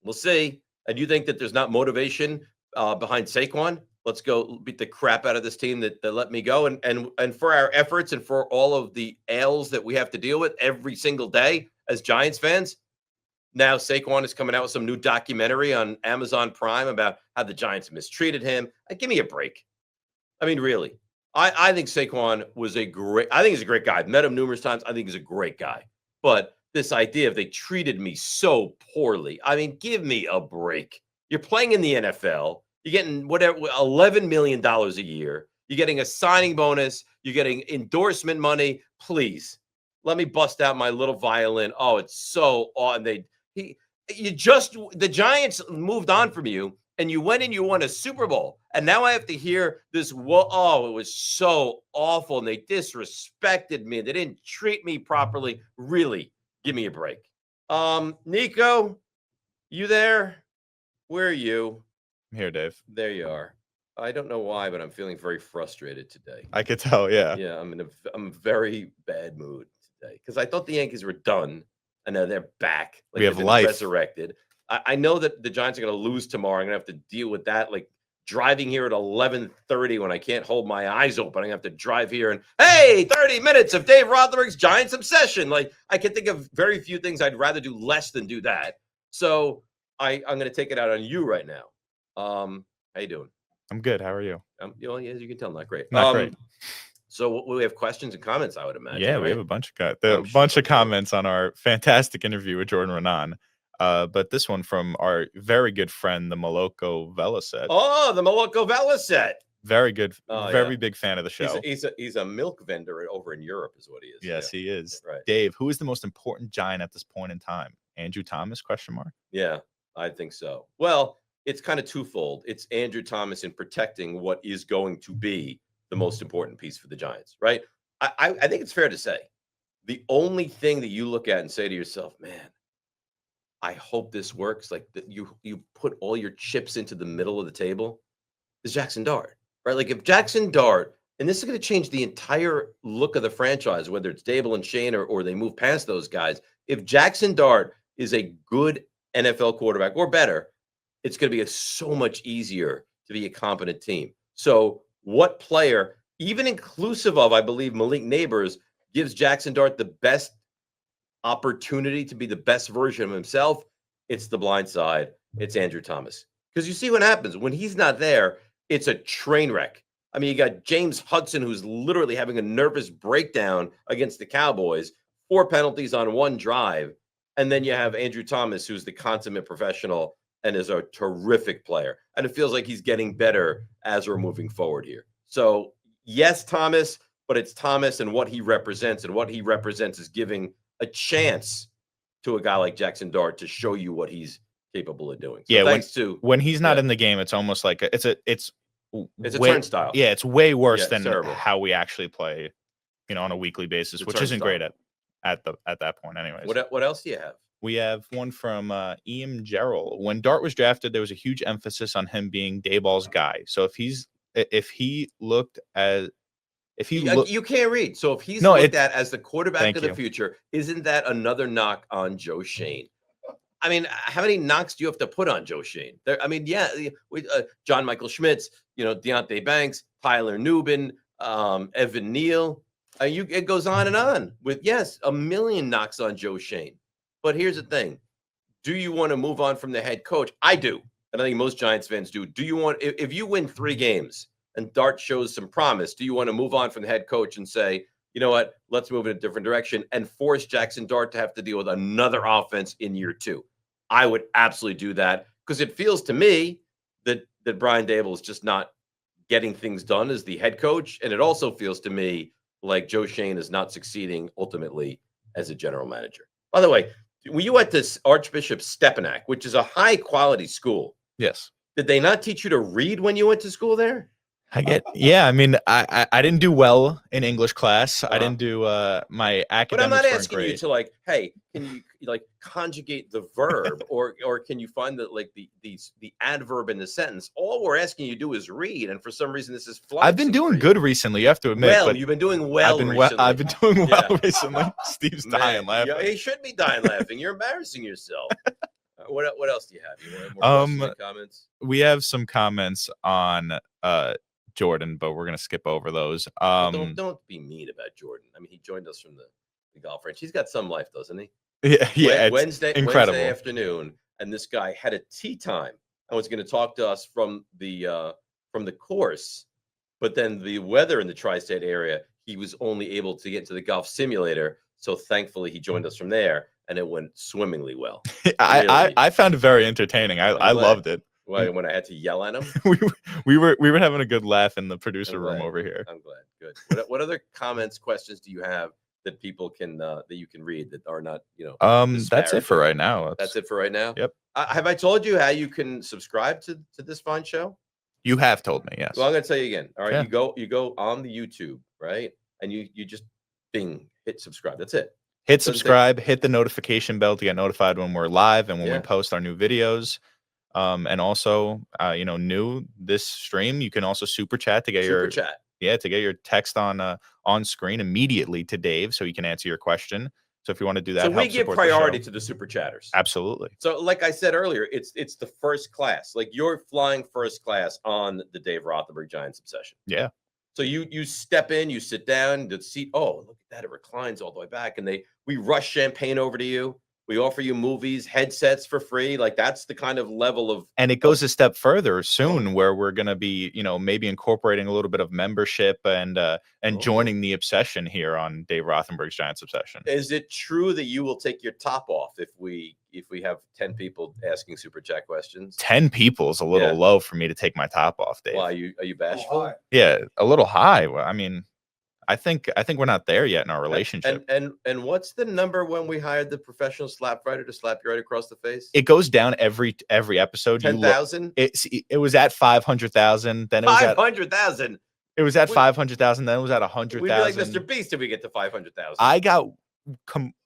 we'll see. And you think that there's not motivation behind Saquon? Let's go beat the crap out of this team that let me go. And for our efforts and for all of the ails that we have to deal with every single day as Giants fans, now Saquon is coming out with some new documentary on Amazon Prime about how the Giants mistreated him. Give me a break. I mean, really. I think Saquon was I think he's a great guy. I've met him numerous times. I think he's a great guy. But this idea of they treated me so poorly. I mean, give me a break. You're playing in the NFL. You're getting whatever $11 million a year. You're getting a signing bonus. You're getting endorsement money. Please let me bust out my little violin. Oh, it's so odd. The Giants moved on from you, and you went and you won a Super Bowl. And now I have to hear this. Oh, it was so awful, and they disrespected me. They didn't treat me properly. Really, give me a break. Nico, you there? Where are you? I'm here, Dave. There you are. I don't know why, but I'm feeling very frustrated today. I could tell, yeah. Yeah, I'm in a very bad mood today because I thought the Yankees were done, and now they're back. Like we have they've been life resurrected. I know that the Giants are going to lose tomorrow. I'm going to have to deal with that. Like driving here at 11:30 when I can't hold my eyes open. I have to drive here and, hey, 30 minutes of Dave Rothenberg's Giants obsession. Like I can think of very few things I'd rather do less than do that. So I'm going to take it out on you right now. How you doing? I'm good. How are you? As you can tell, not great. Not great. So we have questions and comments, I would imagine. Yeah, right? we have a bunch of comments on our fantastic interview with Jordan Raanan. But this one from our very good friend, the Moloko Velasset. Oh, the Moloko Velasset. Very good, very big fan of the show. He's a milk vendor over in Europe, is what he is. Yes, he is. Right. Dave, who is the most important Giant at this point in time? Andrew Thomas? ? Yeah, I think so. Well, it's kind of twofold. It's Andrew Thomas in protecting what is going to be the most important piece for the Giants, right? I think it's fair to say the only thing that you look at and say to yourself, man, I hope this works. Like that you put all your chips into the middle of the table is Jackson Dart, right? Like if Jackson Dart, and this is going to change the entire look of the franchise, whether it's Dable and Shane or they move past those guys. If Jackson Dart is a good NFL quarterback or better, it's going to be so much easier to be a competent team. So what player, even inclusive of, I believe, Malik Neighbors, gives Jackson Dart the best opportunity to be the best version of himself. It's the blind side. It's Andrew Thomas. Because you see what happens when he's not there, it's a train wreck. I mean, you got James Hudson, who's literally having a nervous breakdown against the Cowboys, 4 penalties on 1 drive. And then you have Andrew Thomas, who's the consummate professional and is a terrific player. And it feels like he's getting better as we're moving forward here. So, yes, Thomas, but it's Thomas and what he represents. And what he represents is giving a chance to a guy like Jackson Dart to show you what he's capable of doing. So Yeah, thanks when he's not yeah. in the game, it's almost like it's a way, turnstile. Yeah, it's way worse Yeah, than terrible. how we actually play, on a weekly basis, It's a which isn't great turnstile. at that point, anyways. What else do you have? We have one from Ian Gerald. When Dart was drafted, there was a huge emphasis on him being Dayball's guy. So You can't read. So if he's No, looked at as the quarterback Thank of the you. future, isn't that another knock on Joe Shane? I mean, how many knocks do you have to put on Joe Shane? I mean, yeah, John Michael Schmitz, Deontay Banks, Tyler Nubin, Evan Neal. It goes on with, yes, a million knocks on Joe Shane. But here's the thing. Do you want to move on from the head coach? I do. And I think most Giants fans do. Do you want, if you win 3 games and Dart shows some promise, do you want to move on from the head coach and say, you know what, let's move in a different direction and force Jackson Dart to have to deal with another offense in year 2? I would absolutely do that because it feels to me that Brian Daboll is just not getting things done as the head coach. And it also feels to me like Joe Shane is not succeeding ultimately as a general manager. By the way, when you went to Archbishop Stepinac, which is a high quality school, Yes. did they not teach you to read when you went to school there? I mean, I didn't do well in English class. I didn't do my academics. But I'm not weren't asking you great. to like, hey, can you like conjugate the verb or can you find the adverb in the sentence? All we're asking you to do is read, and for some reason this is flummoxing I've been doing good recently, you have to admit. Well, but you've been doing well recently. I've been doing well Yeah. recently. Steve's dying laughing. Yeah, he should be dying laughing. You're embarrassing yourself. What else do you have? You want more questions and comments? We have some comments on Jordan, but we're gonna skip over those. Don't be mean about Jordan. I mean, he joined us from the golf range. He's got some life, doesn't he? Yeah, Wednesday incredible. afternoon, and this guy had a tee time and was going to talk to us from the course, but then the weather in the tri-state area, he was only able to get to the golf simulator. So thankfully, he joined us from there, and it went swimmingly well. I found it very entertaining. I loved it. When I had to yell at him, we were having a good laugh in the producer room over here. I'm glad. Good. What other comments, questions do you have that people can that you can read that are not That's it for right now. That's it for right now. Yep. Have I told you how you can subscribe to this fine show? You have told me, yes. Well, I'm gonna tell you again. All right, Yeah. you go on the YouTube, right, and you just hit subscribe. That's it. Hit subscribe, hit the notification bell to get notified when we're live and when we post our new videos. And also, new this stream, you can also super chat to get to get your text on screen immediately to Dave, so he can answer your question. So if you want to do that, so we give priority to the super chatters. Absolutely. So, like I said earlier, it's the first class. Like you're flying first class on the Dave Rothenberg Giants Obsession. Yeah. So you step in, you sit down, the seat. Oh, look at that! It reclines all the way back, and we rush champagne over to you. We offer you movies, headsets for free. Like that's the kind of level of. And it goes a step further soon, where we're going to be, maybe incorporating a little bit of membership and joining the obsession here on Dave Rothenberg's Giants Obsession. Is it true that you will take your top off if we have 10 people asking super chat questions? 10 people is a little low for me to take my top off, Dave. Why are you bashful? Yeah, a little high. Well, I mean, I think we're not there yet in our relationship. And what's the number when we hired the professional slap writer to slap you right across the face? It goes down every episode. 10,000. It was at 500,000. Then it was 500,000. It was at 500,000. Then it was at 100,000. We'd be like Mr. Beast if we get to 500,000. I got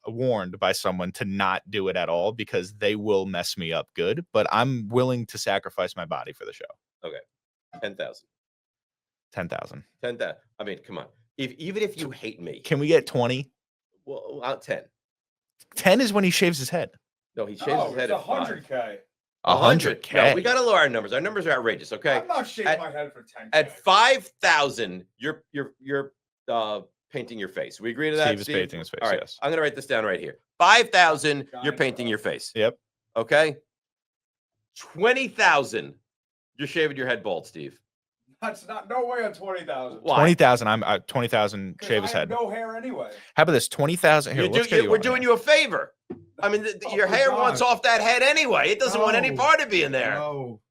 warned by someone to not do it at all because they will mess me up good. But I'm willing to sacrifice my body for the show. Okay, 10,000. 10,000. 10,000. I mean, come on. Even if you hate me, can we get 20? Well, out 10. 10 is when he shaves his head. No, he shaves his head at 100K. 100K. No, we got to lower our numbers. Our numbers are outrageous. Okay. I'm not shaking my head for 10K. At 5,000, you're painting your face. We agree to that, Steve is Steve? painting his face, All right. yes. I'm going to write this down right here. 5,000, you're painting your face. Yep. Okay. 20,000, you're shaving your head bald, Steve. That's not no way on 20,000. 20,000. I'm 20,000. Shave his head. No hair anyway. How about this? 20,000. Here, We're doing you a favor. I mean, your hair wants off that head anyway. It doesn't want any part of being there. No.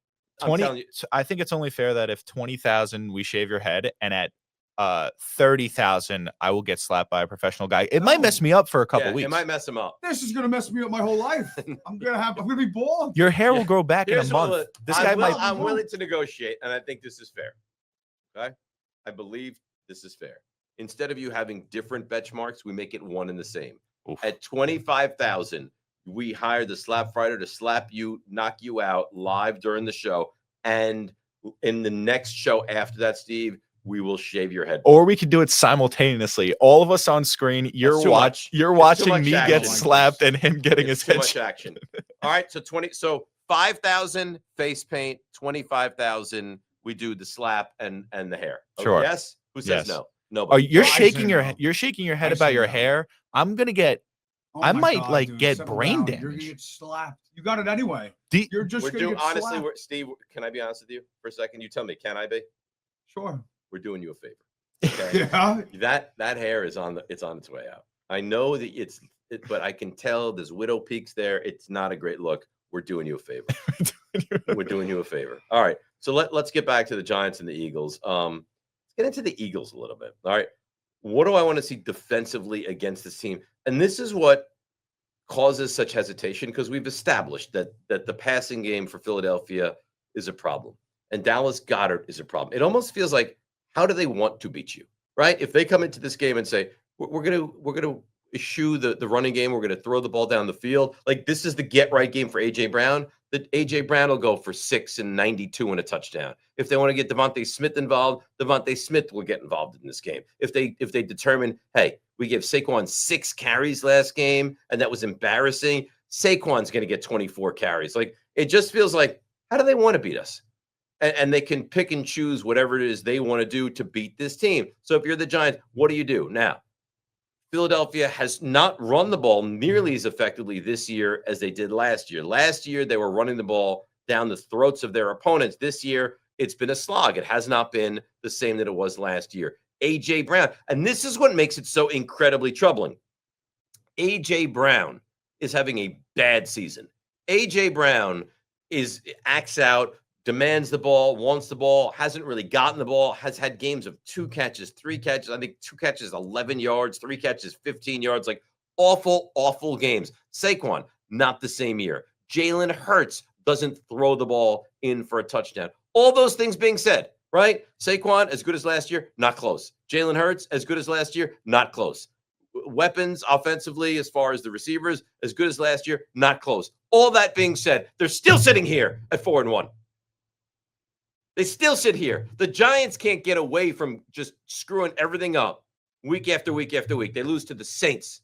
20. I think it's only fair that if 20,000 we shave your head, and at 30,000 I will get slapped by a professional guy. It might mess me up for a couple weeks. It might mess him up. This is gonna mess me up my whole life. I'm gonna be bald. Your hair will grow back in a month. I'm willing to negotiate, and I think this is fair. Okay, I believe this is fair. Instead of you having different benchmarks, we make it one and the same. Oof. At 25,000, we hire the slap fighter to slap you, knock you out live during the show, and in the next show after that, Steve, we will shave your head. Or we could do it simultaneously. All of us on screen. You're watching me get slapped and him getting his head. Too much action. All right, so 5,000 face paint, 25,000 we do the slap and the hair. Okay, sure. Yes. Who says no? Nobody. Oh, you're shaking your head about your hair. I'm gonna get. I might get brain damage. You're gonna get slapped. You got it anyway. You're just we're gonna doing get honestly. slapped. Steve, can I be honest with you for a second? You tell me, can I be? Sure. We're doing you a favor. Okay? Yeah. That hair is on its way out. I know that but I can tell there's widow peaks there. It's not a great look. We're doing you a favor. We're doing you a favor. All right. So let's get back to the Giants and the Eagles. Let's get into the Eagles a little bit. All right. What do I want to see defensively against this team? And this is what causes such hesitation, because we've established that the passing game for Philadelphia is a problem, and Dallas Goedert is a problem. It almost feels like, how do they want to beat you, right? If they come into this game and say, we're gonna eschew the running game, we're gonna throw the ball down the field, like this is the get right game for AJ Brown, that AJ Brown will go for 6 and 92 and a touchdown. If they want to get Devontae Smith involved, Devontae Smith will get involved in this game. If they determine, hey, we gave Saquon 6 carries last game and that was embarrassing, Saquon's going to get 24 carries. Like, it just feels like, how do they want to beat us? And they can pick and choose whatever it is they want to do to beat this team. So if you're the Giants, what do? Now, Philadelphia has not run the ball nearly as effectively this year as they did last year. Last year, they were running the ball down the throats of their opponents. This year, it's been a slog. It has not been the same that it was last year. A.J. Brown, and this is what makes it so incredibly troubling. A.J. Brown is having a bad season. A.J. Brown acts out, demands the ball, wants the ball, hasn't really gotten the ball, has had games of 2 catches, 3 catches. I think 2 catches, 11 yards, 3 catches, 15 yards, like awful, awful games. Saquon, not the same year. Jalen Hurts doesn't throw the ball in for a touchdown. All those things being said, right? Saquon, as good as last year, not close. Jalen Hurts, as good as last year, not close. Weapons offensively, as far as the receivers, as good as last year, not close. All that being said, they're still sitting here at 4-1. They still sit here. The Giants can't get away from just screwing everything up week after week after week. They lose to the Saints.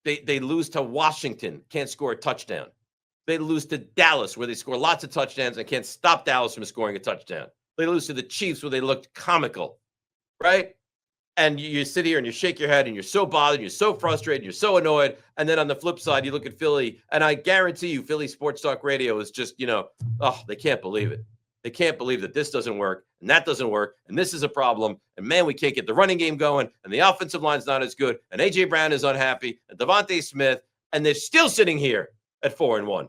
They lose to Washington, can't score a touchdown. They lose to Dallas, where they score lots of touchdowns and can't stop Dallas from scoring a touchdown. They lose to the Chiefs, where they looked comical, right? And you sit here and you shake your head and you're so bothered, you're so frustrated, you're so annoyed. And then on the flip side, you look at Philly, and I guarantee you, Philly Sports Talk Radio is just, they can't believe it. They can't believe that this doesn't work and that doesn't work and this is a problem. And man, we can't get the running game going and the offensive line's not as good. And A.J. Brown is unhappy and Devontae Smith, and they're still sitting here at 4-1.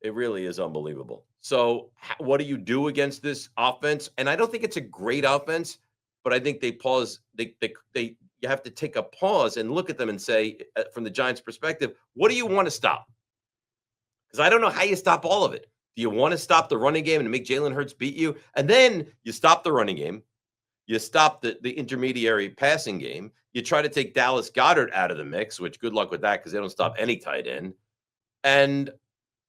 It really is unbelievable. So what do you do against this offense? And I don't think it's a great offense, but I think they pause. You have to take a pause and look at them and say, from the Giants' perspective, what do you want to stop? Because I don't know how you stop all of it. Do you want to stop the running game and make Jalen Hurts beat you? And then you stop the running game. You stop the intermediary passing game. You try to take Dallas Goedert out of the mix, which good luck with that because they don't stop any tight end. And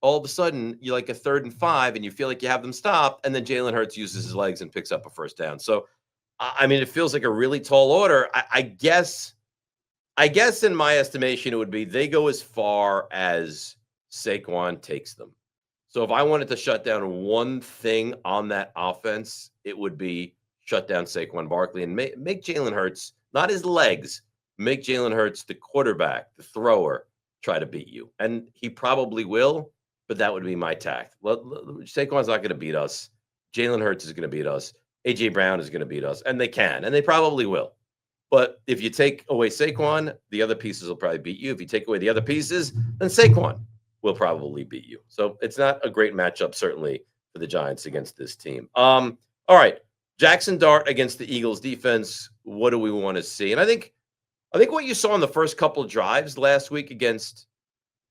all of a sudden, you're like a 3rd and 5, and you feel like you have them stopped, and then Jalen Hurts uses his legs and picks up a first down. So, I mean, it feels like a really tall order. I guess in my estimation, it would be they go as far as Saquon takes them. So if I wanted to shut down one thing on that offense, it would be shut down Saquon Barkley and make Jalen Hurts, not his legs, make Jalen Hurts the quarterback, the thrower, try to beat you. And he probably will, but that would be my tact. Saquon's not going to beat us. Jalen Hurts is going to beat us. A.J. Brown is going to beat us. And they can, and they probably will. But if you take away Saquon, the other pieces will probably beat you. If you take away the other pieces, then Saquon will probably beat you. So it's not a great matchup, certainly, for the Giants against this team. All right. Jackson Dart against the Eagles defense. What do we want to see? And I think what you saw in the first couple of drives last week against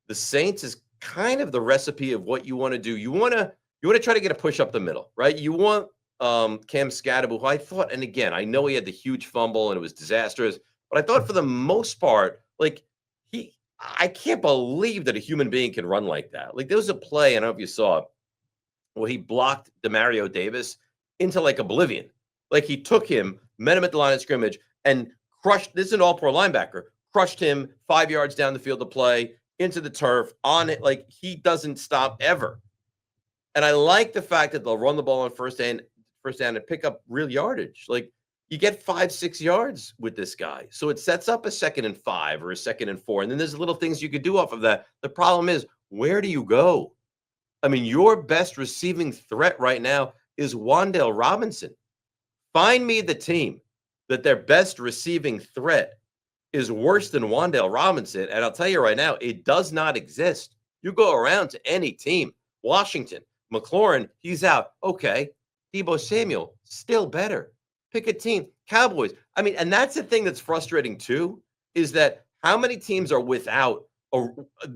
the Saints is kind of the recipe of what you want to do. You want to try to get a push up the middle, right? You want Cam Scadaboo, who I thought, and again, I know he had the huge fumble and it was disastrous, but I thought for the most part, like I can't believe that a human being can run like that. Like there was a play, I don't know if you saw it, where he blocked Demario Davis into like oblivion. Like he took him, met him at the line of scrimmage, and crushed. This is an all-pro linebacker. Crushed him 5 yards down the field of play into the turf on it. Like he doesn't stop ever. And I like the fact that they'll run the ball on first down and pick up real yardage. Like you get 5-6 yards with this guy. So it sets up a 2nd and 5 or a 2nd and 4. And then there's little things you could do off of that. The problem is, where do you go? I mean, your best receiving threat right now is Wan'Dale Robinson. Find me the team that their best receiving threat is worse than Wan'Dale Robinson. And I'll tell you right now, it does not exist. You go around to any team, Washington, McLaurin, he's out. Okay. Deebo Samuel, still better. Pick a team. Cowboys. I mean, and that's the thing that's frustrating too, is that how many teams are without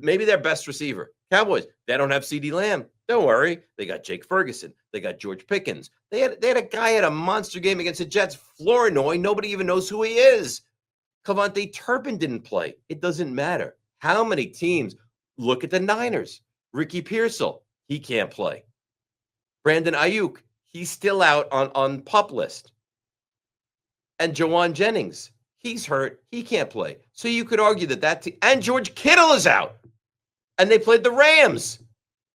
maybe their best receiver? Cowboys, they don't have CeeDee Lamb. Don't worry. They got Jake Ferguson. They got George Pickens. They had a guy at a monster game against the Jets, Flournoy. Nobody even knows who he is. Cavante Turpin didn't play. It doesn't matter. How many teams? Look at the Niners. Ricky Pearsall, he can't play. Brandon Ayuk, he's still out on PUP list. And Jawan Jennings, he's hurt. He can't play. So you could argue that team, and George Kittle is out. And they played the Rams.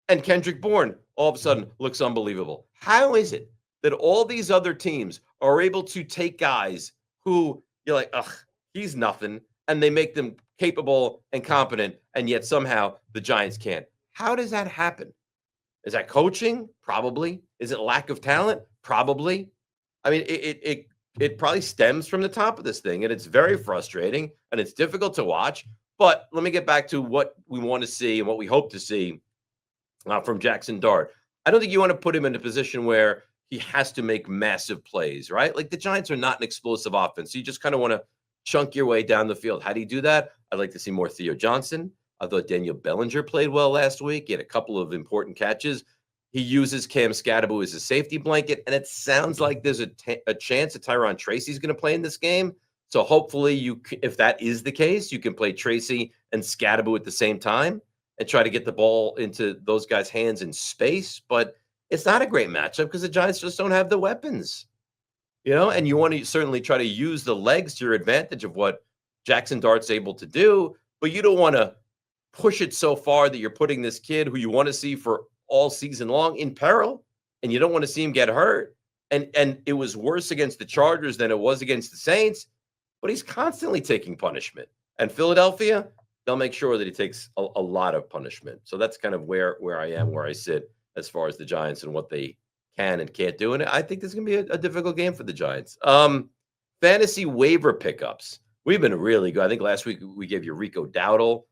And Kendrick Bourne all of a sudden looks unbelievable. How is it that all these other teams are able to take guys who you're like, ugh, he's nothing, and they make them capable and competent, and yet somehow the Giants can't? How does that happen? Is that coaching? Probably. Is it lack of talent? Probably. I mean, it probably stems from the top of this thing, and it's very frustrating, and it's difficult to watch. But let me get back to what we want to see and what we hope to see from Jackson Dart. I don't think you want to put him in a position where he has to make massive plays, right? Like the Giants are not an explosive offense. So you just kind of want to chunk your way down the field. How do you do that? I'd like to see more Theo Johnson. I thought Daniel Bellinger played well last week. He had a couple of important catches. He uses Cam Scadaboo as a safety blanket, and it sounds like there's a chance that Tyron Tracy's going to play in this game. So hopefully, if that is the case, you can play Tracy and Scadaboo at the same time and try to get the ball into those guys' hands in space. But it's not a great matchup because the Giants just don't have the weapons, and you want to certainly try to use the legs to your advantage of what Jackson Dart's able to do, but you don't want to push it so far that you're putting this kid who you want to see for all season long in peril, and you don't want to see him get hurt. And it was worse against the Chargers than it was against the Saints, but he's constantly taking punishment. And Philadelphia, they'll make sure that he takes a lot of punishment. So that's kind of where I am, where I sit as far as the Giants and what they can and can't do. And I think this is going to be a difficult game for the Giants. Fantasy waiver pickups. We've been really good. I think last week we gave you Rico Dowdle.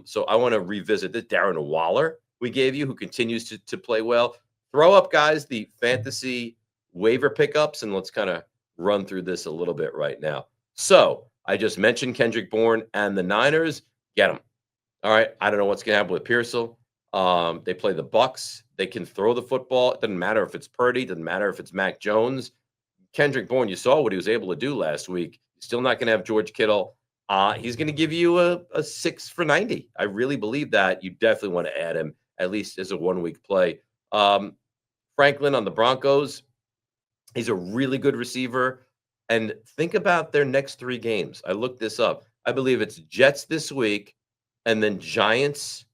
So I want to revisit this. Darren Waller we gave you, who continues to play well. Throw up, guys, the fantasy waiver pickups, and let's kind of run through this a little bit right now. So I just mentioned Kendrick Bourne and the Niners. Get them. All right. I don't know what's going to happen with Pearsall. They play the Bucks. They can throw the football. It doesn't matter if it's Purdy. It doesn't matter if it's Mac Jones. Kendrick Bourne, you saw what he was able to do last week. Still not going to have George Kittle. He's going to give you a 6 for 90. I really believe that. You definitely want to add him, at least as a 1 week play. Franklin on the Broncos. He's a really good receiver. And think about their next 3 games. I looked this up. I believe it's Jets this week, and then Giants,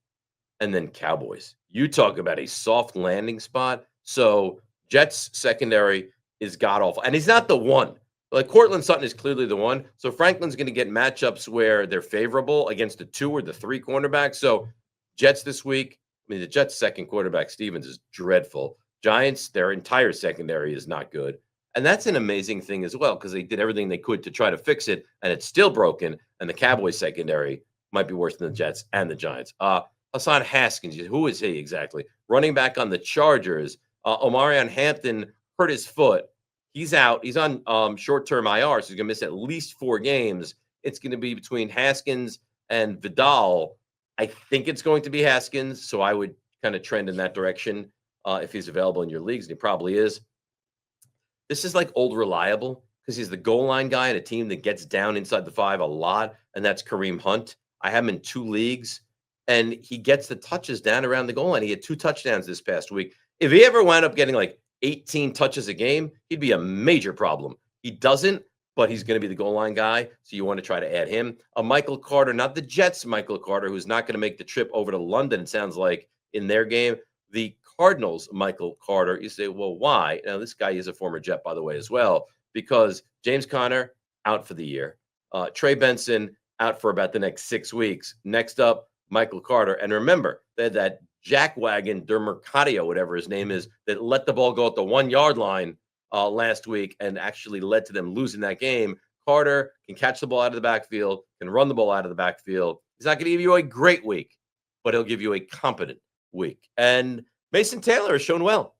and then Cowboys. You talk about a soft landing spot. So Jets secondary is god awful, and he's not the one. Like Cortland Sutton is clearly the one. So Franklin's going to get matchups where they're favorable against the 2 or the 3 cornerbacks. So Jets this week. I mean, the Jets' second quarterback Stevens is dreadful. Giants, their entire secondary is not good. And that's an amazing thing as well, because they did everything they could to try to fix it, and it's still broken. And the Cowboys secondary might be worse than the Jets and the Giants. Hassan Haskins, who is he exactly? Running back on the Chargers. Omarion Hampton hurt his foot. He's out. He's on short-term IR, so he's going to miss at least 4 games. It's going to be between Haskins and Vidal. I think it's going to be Haskins, so I would kind of trend in that direction if he's available in your leagues, and he probably is. This is like old reliable because he's the goal line guy in a team that gets down inside the 5 a lot, and that's Kareem Hunt. I have him in 2 leagues, and he gets the touches down around the goal line. He had 2 touchdowns this past week. If he ever wound up getting like 18 touches a game, he'd be a major problem. He doesn't, but he's going to be the goal line guy, so you want to try to add him. Michael Carter, not the Jets' Michael Carter, who's not going to make the trip over to London, it sounds like, in their game. The Cardinals' Michael Carter. You say, well, why? Now, this guy is a former Jet, by the way, as well, because James Conner, out for the year. Trey Benson, out for about the next 6 weeks. Next up, Michael Carter. And remember, they had that jackwagon, Dermercadio, whatever his name is, that let the ball go at the 1-yard line last week and actually led to them losing that game. Carter can catch the ball out of the backfield, can run the ball out of the backfield. He's not going to give you a great week, but he'll give you a competent week. And Mason Taylor has shown well.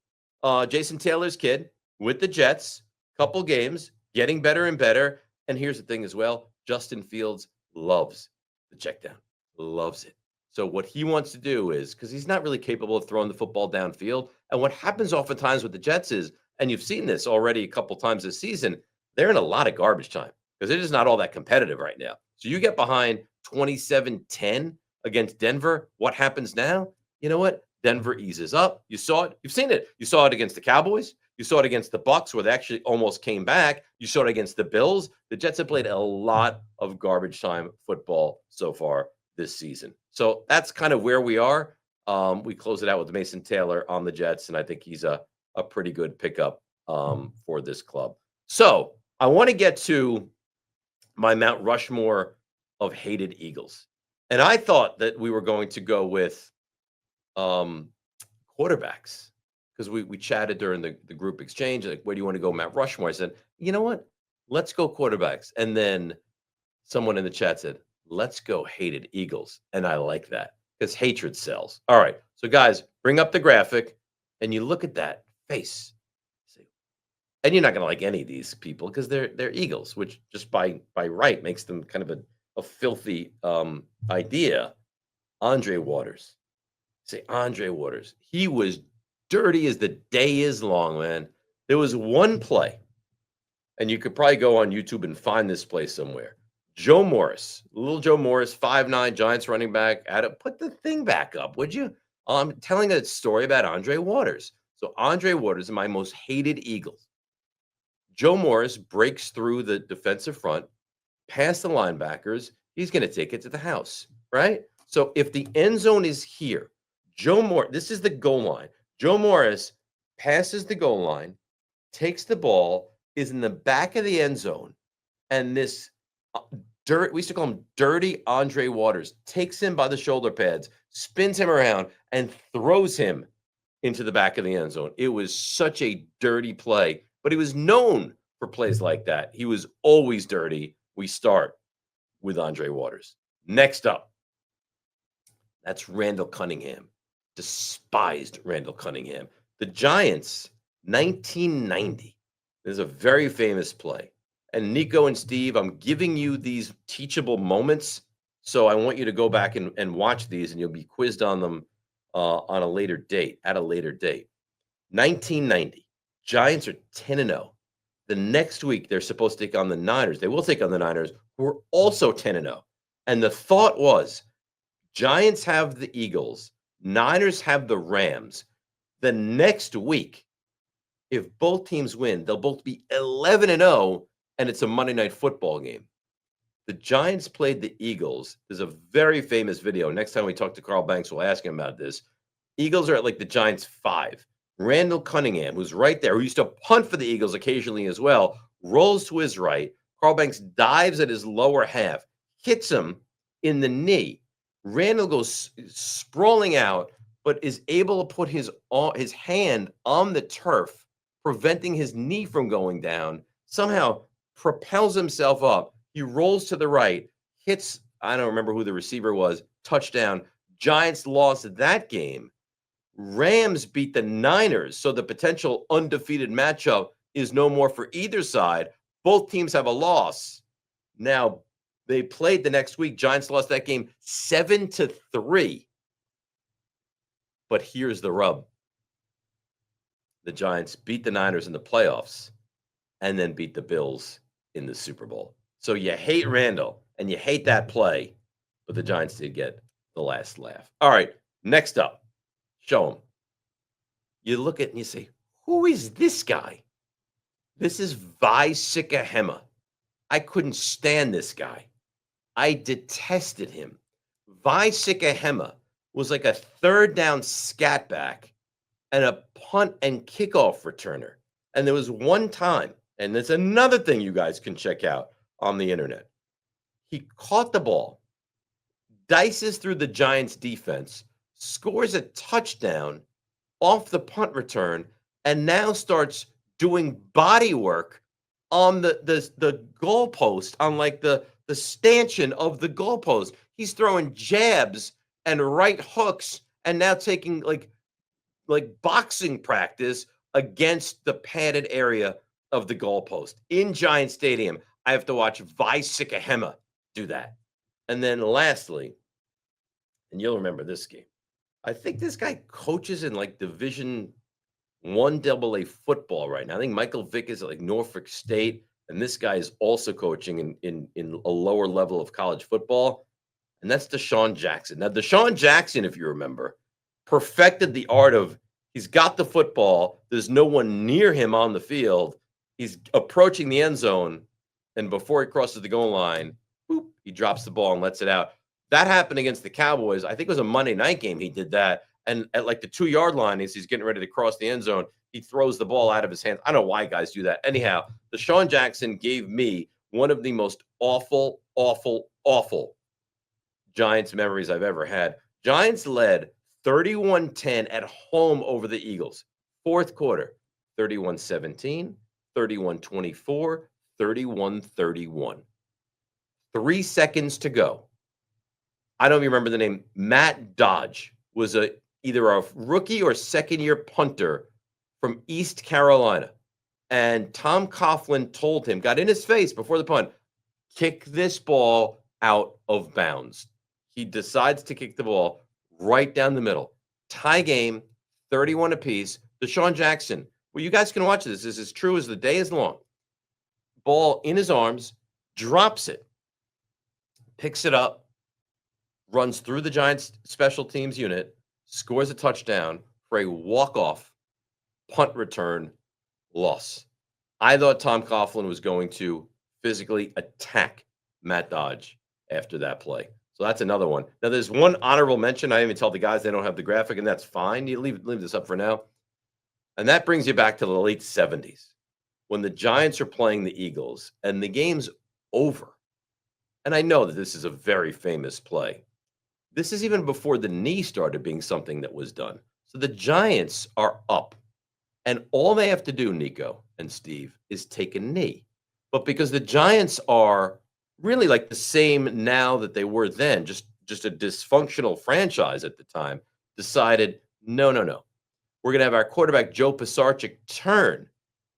Jason Taylor's kid with the Jets, couple games, getting better and better. And here's the thing as well. Justin Fields loves the check down, loves it. So what he wants to do is, because he's not really capable of throwing the football downfield. And what happens oftentimes with the Jets is, and you've seen this already a couple times this season, they're in a lot of garbage time because it is not all that competitive right now. So you get behind 27-10 against Denver. What happens now? You know what? Denver eases up. You saw it. You've seen it. You saw it against the Cowboys. You saw it against the Bucs, where they actually almost came back. You saw it against the Bills. The Jets have played a lot of garbage time football so far this season. So that's kind of where we are. We close it out with Mason Taylor on the Jets, and I think he's a pretty good pickup for this club. So I want to get to my Mount Rushmore of hated Eagles. And I thought that we were going to go with quarterbacks, because we chatted during the group exchange, like, where do you want to go, Mount Rushmore? I said, you know what? Let's go quarterbacks. And then someone in the chat said, let's go hated Eagles. And I like that because hatred sells. All right. So guys, bring up the graphic and you look at that face. And you're not going to like any of these people because they're Eagles, which just by right makes them kind of a filthy idea. Andre Waters. Say Andre Waters. He was dirty as the day is long, man. There was one play, and you could probably go on YouTube and find this play somewhere. Joe Morris, little Joe Morris, 5'9", Giants running back. Put the thing back up, would you? I'm telling a story about Andre Waters. So Andre Waters is my most hated Eagles. Joe Morris breaks through the defensive front, past the linebackers. He's going to take it to the house, right? So if the end zone is here, Joe Morris, this is the goal line. Joe Morris passes the goal line, takes the ball, is in the back of the end zone, and this we used to call him Dirty Andre Waters, takes him by the shoulder pads, spins him around, and throws him into the back of the end zone. It was such a dirty play, but he was known for plays like that. He was always dirty. We start with Andre Waters. Next up, that's Randall Cunningham. Despised Randall Cunningham. The Giants, 1990. There's a very famous play. And Nico and Steve, I'm giving you these teachable moments. So I want you to go back and watch these, and you'll be quizzed on them on a later date, at a later date. 1990. Giants are 10-0. The next week, they're supposed to take on the Niners. They will take on the Niners, who are also 10-0. And the thought was, Giants have the Eagles. Niners have the Rams. The next week, if both teams win, they'll both be 11-0, and it's a Monday Night Football game. the Giants played the Eagles. There's a very famous video. Next time we talk to Carl Banks, we'll ask him about this. Eagles are at like the Giants 5. Randall Cunningham, who's right there, who used to punt for the Eagles occasionally as well, rolls to his right. Carl Banks dives at his lower half, hits him in the knee. Randall goes sprawling out, but is able to put his hand on the turf, preventing his knee from going down, somehow propels himself up. He rolls to the right, hits, I don't remember who the receiver was, touchdown. Giants lost that game. Rams beat the Niners, so the potential undefeated matchup is no more for either side. Both teams have a loss. Now, they played the next week. Giants lost that game 7-3. But here's the rub. The Giants beat the Niners in the playoffs and then beat the Bills in the Super Bowl. So you hate Randall and you hate that play, but the Giants did get the last laugh. All right, next up, show them. You look at it and you say, who is this guy? This is Vi Sikahema. I couldn't stand this guy. I detested him. Vi Sikahema was like a third down scat back and a punt and kickoff returner. And there was one time, and there's another thing you guys can check out on the internet. He caught the ball, dices through the Giants defense, scores a touchdown off the punt return, and now starts doing body work on the goalpost, on like the stanchion of the goalpost. He's throwing jabs and right hooks and now taking like boxing practice against the padded area of the goalpost. In Giant Stadium, I have to watch Vi Sikahema do that. And then lastly, and you'll remember this game, I think this guy coaches in like Division I AA football right now. I think Michael Vick is at like Norfolk State, and this guy is also coaching in a lower level of college football, and that's Deshaun Jackson. Now, Deshaun Jackson, if you remember, perfected the art of he's got the football, there's no one near him on the field, he's approaching the end zone, and before he crosses the goal line, boop, he drops the ball and lets it out. That happened against the Cowboys. I think it was a Monday night game he did that. And at like the 2-yard line, as he's getting ready to cross the end zone, he throws the ball out of his hands. I don't know why guys do that. Anyhow, Deshaun Jackson gave me one of the most awful, awful, awful Giants memories I've ever had. Giants led 31-10 at home over the Eagles. Fourth quarter, 31-17, 31-24, 31-31. 3 seconds to go. I don't even remember the name. Matt Dodge was either a rookie or second-year punter from East Carolina. And Tom Coughlin told him, got in his face before the punt, kick this ball out of bounds. He decides to kick the ball right down the middle. Tie game, 31 apiece. Deshaun Jackson, well, you guys can watch this. This is as true as the day is long. Ball in his arms, drops it, picks it up, runs through the Giants special teams unit, scores a touchdown for a walk-off punt return loss. I thought Tom Coughlin was going to physically attack Matt Dodge after that play. So that's another one. Now, there's one honorable mention. I didn't even tell the guys they don't have the graphic, and that's fine. You leave this up for now. And that brings you back to the late 70s when the Giants are playing the Eagles, and the game's over. And I know that this is a very famous play. This is even before the knee started being something that was done. So the Giants are up. And all they have to do, Nico and Steve, is take a knee. But because the Giants are really like the same now that they were then, just a dysfunctional franchise at the time, decided, no. We're going to have our quarterback, Joe Pisarcik, turn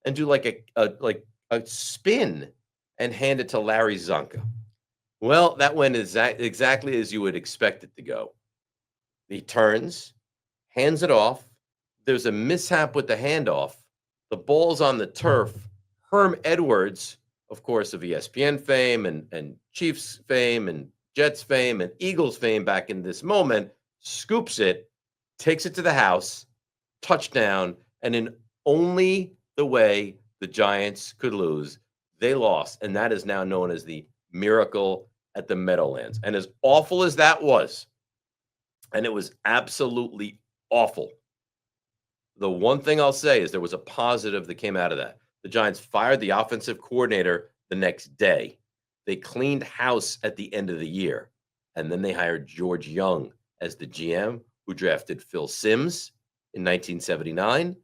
and do like a spin and hand it to Larry Zonka. Well, that went exactly as you would expect it to go. He turns, hands it off. There's a mishap with the handoff. The ball's on the turf. Herm Edwards, of course, of ESPN fame and Chiefs fame and Jets fame and Eagles fame back in this moment, scoops it, takes it to the house, touchdown, and in only the way the Giants could lose, they lost. And that is now known as the miracle at the Meadowlands. And as awful as that was, and it was absolutely awful, the one thing I'll say is there was a positive that came out of that. The Giants fired the offensive coordinator the next day. They cleaned house at the end of the year. And then they hired George Young as the GM, who drafted Phil Simms in 1979,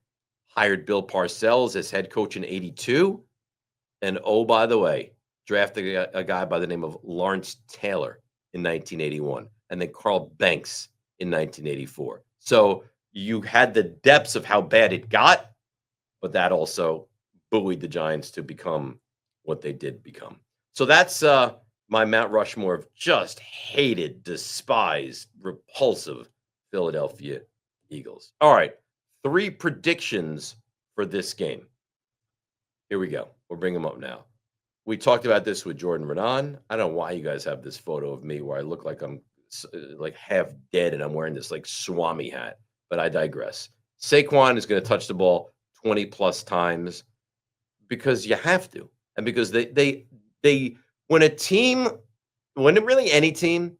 hired Bill Parcells as head coach in 82. And oh, by the way, drafted a guy by the name of Lawrence Taylor in 1981. And then Carl Banks in 1984. So you had the depths of how bad it got, but that also buoyed the Giants to become what they did become. So that's my Mount Rushmore of just hated, despised, repulsive Philadelphia Eagles. All right, 3 predictions for this game. Here we go. We'll bring them up now. We talked about this with Jordan Raanan. I don't know why you guys have this photo of me where I look like I'm like half dead and I'm wearing this like Swami hat, but I digress. Saquon is going to touch the ball 20 plus times because you have to. And because they when a team, when really any team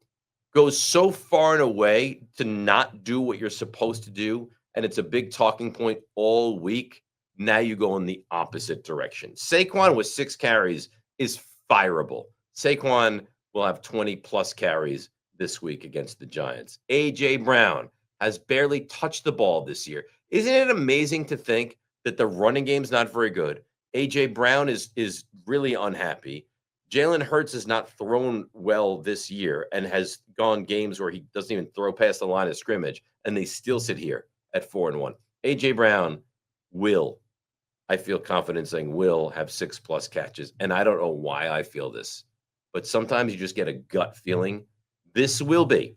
goes so far and away to not do what you're supposed to do, and it's a big talking point all week, now you go in the opposite direction. Saquon with 6 carries is fireable. Saquon will have 20 plus carries this week against the Giants. A.J. Brown has barely touched the ball this year. Isn't it amazing to think that the running game's not very good? A.J. Brown is really unhappy. Jalen Hurts has not thrown well this year and has gone games where he doesn't even throw past the line of scrimmage, and they still sit here at 4-1. A.J. Brown will, I feel confident saying, will have 6 plus catches. And I don't know why I feel this, but sometimes you just get a gut feeling. This will be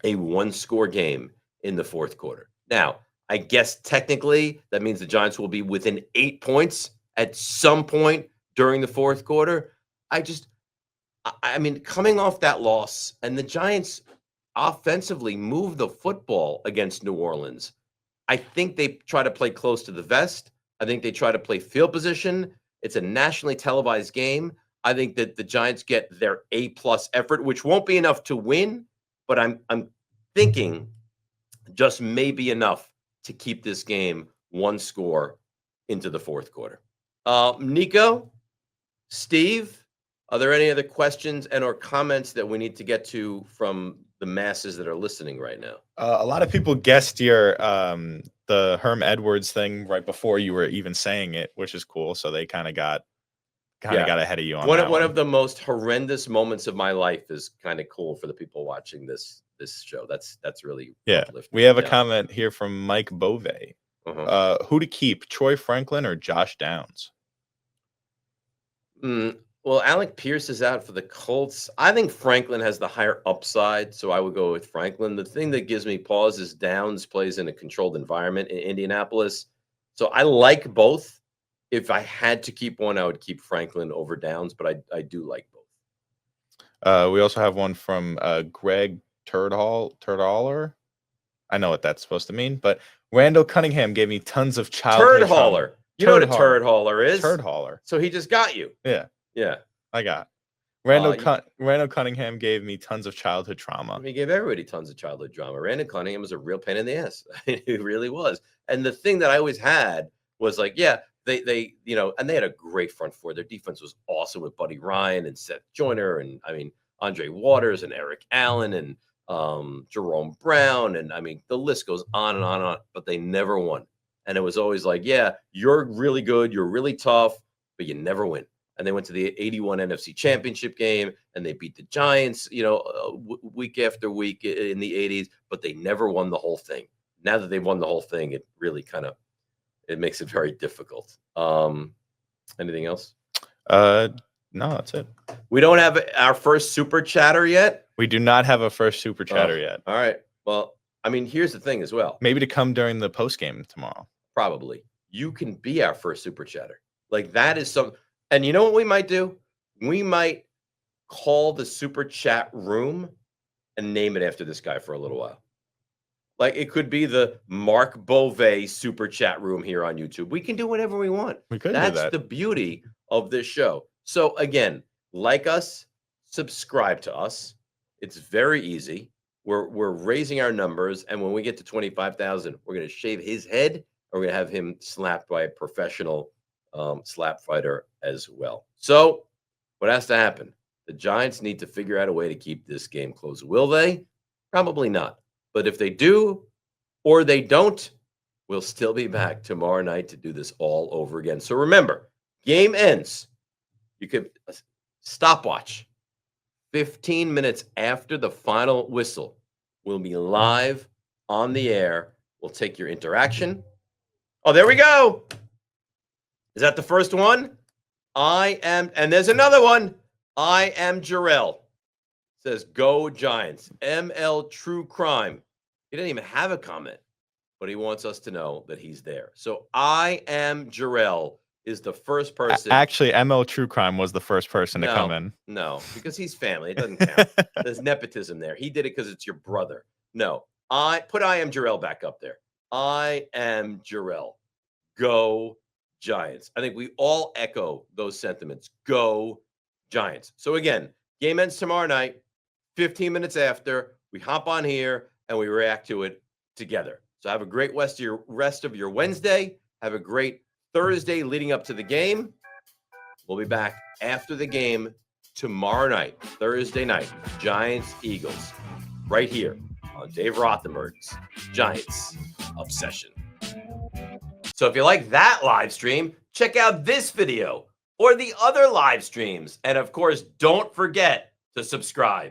a 1-score game in the fourth quarter. Now, I guess technically that means the Giants will be within 8 points at some point during the fourth quarter. I mean, coming off that loss, and the Giants offensively moved the football against New Orleans. I think they try to play close to the vest. I think they try to play field position. It's a nationally televised game. I think that the Giants get their A-plus effort, which won't be enough to win, but I'm thinking just maybe enough to keep this game 1 score into the fourth quarter. Nico, Steve, are there any other questions and or comments that we need to get to from the masses that are listening right now? A lot of people guessed your the Herm Edwards thing right before you were even saying it, which is cool. So they kind of got ahead of you on that. One of the most horrendous moments of my life is kind of cool for the people watching this show. That's really uplifting. We have a comment here from Mike Bove. Who to keep, Troy Franklin or Josh Downs? Well, Alec Pierce is out for the Colts. I think Franklin has the higher upside, so I would go with Franklin. The thing that gives me pause is Downs plays in a controlled environment in Indianapolis. So I like both. If I had to keep one, I would keep Franklin over Downs, but I do like both. We also have one from Greg Turdhaller. I know what that's supposed to mean, but Randall Cunningham gave me tons of childhood Turd hauler. You know what a turd hauler is? Turd hauler. So he just got you. Yeah. Yeah. I got. Randall Cunningham gave me tons of childhood trauma. He gave everybody tons of childhood drama. Randall Cunningham was a real pain in the ass. He really was. And the thing that I always had was like, yeah, they and they had a great front four. Their defense was awesome with Buddy Ryan and Seth Joyner and Andre Waters and Eric Allen and Jerome Brown. And the list goes on and on and on, but they never won. And it was always like, yeah, you're really good. You're really tough, but you never win. And they went to the 81 NFC Championship game, and they beat the Giants, week after week in the 80s, but they never won the whole thing. Now that they've won the whole thing, it really it makes it very difficult. Anything else? No, that's it. We don't have our first super chatter yet. We do not have a first super chatter yet. All right. Well, here's the thing as well. Maybe to come during the post game tomorrow. Probably. You can be our first super chatter. Like that is something. And you know what we might do? We might call the super chat room and name it after this guy for a little while. Like it could be the Mark Bove super chat room here on YouTube. We can do whatever we want. We could. That's the beauty of this show. So again, like us, subscribe to us. It's very easy. We're raising our numbers, and when we get to 25,000, we're going to shave his head, and we're going to have him slapped by a professional slap fighter as well. So what has to happen? The Giants need to figure out a way to keep this game close. Will they? Probably not. But if they do or they don't, we'll still be back tomorrow night to do this all over again. So remember, game ends. You could stopwatch. 15 minutes after the final whistle, we'll be live on the air. We'll take your interaction. Oh, there we go. Is that the first one? And there's another one. I am Jarrell. Says, go Giants. ML True Crime. He didn't even have a comment, but he wants us to know that he's there. So I am Jarrell is the first person. Actually, ML True Crime was the first person to come in. No, because he's family. It doesn't count. There's nepotism there. He did it because it's your brother. No, I am Jarrell back up there. I am Jarrell. Go Giants. I think we all echo those sentiments. Go Giants. So again, game ends tomorrow night, 15 minutes after. We hop on here and we react to it together. So have a great rest of your Wednesday. Have a great Thursday leading up to the game. We'll be back after the game tomorrow night, Thursday night, Giants Eagles, right here on Dave Rothenberg's Giants Obsession. So if you like that live stream, check out this video or the other live streams. And of course, don't forget to subscribe.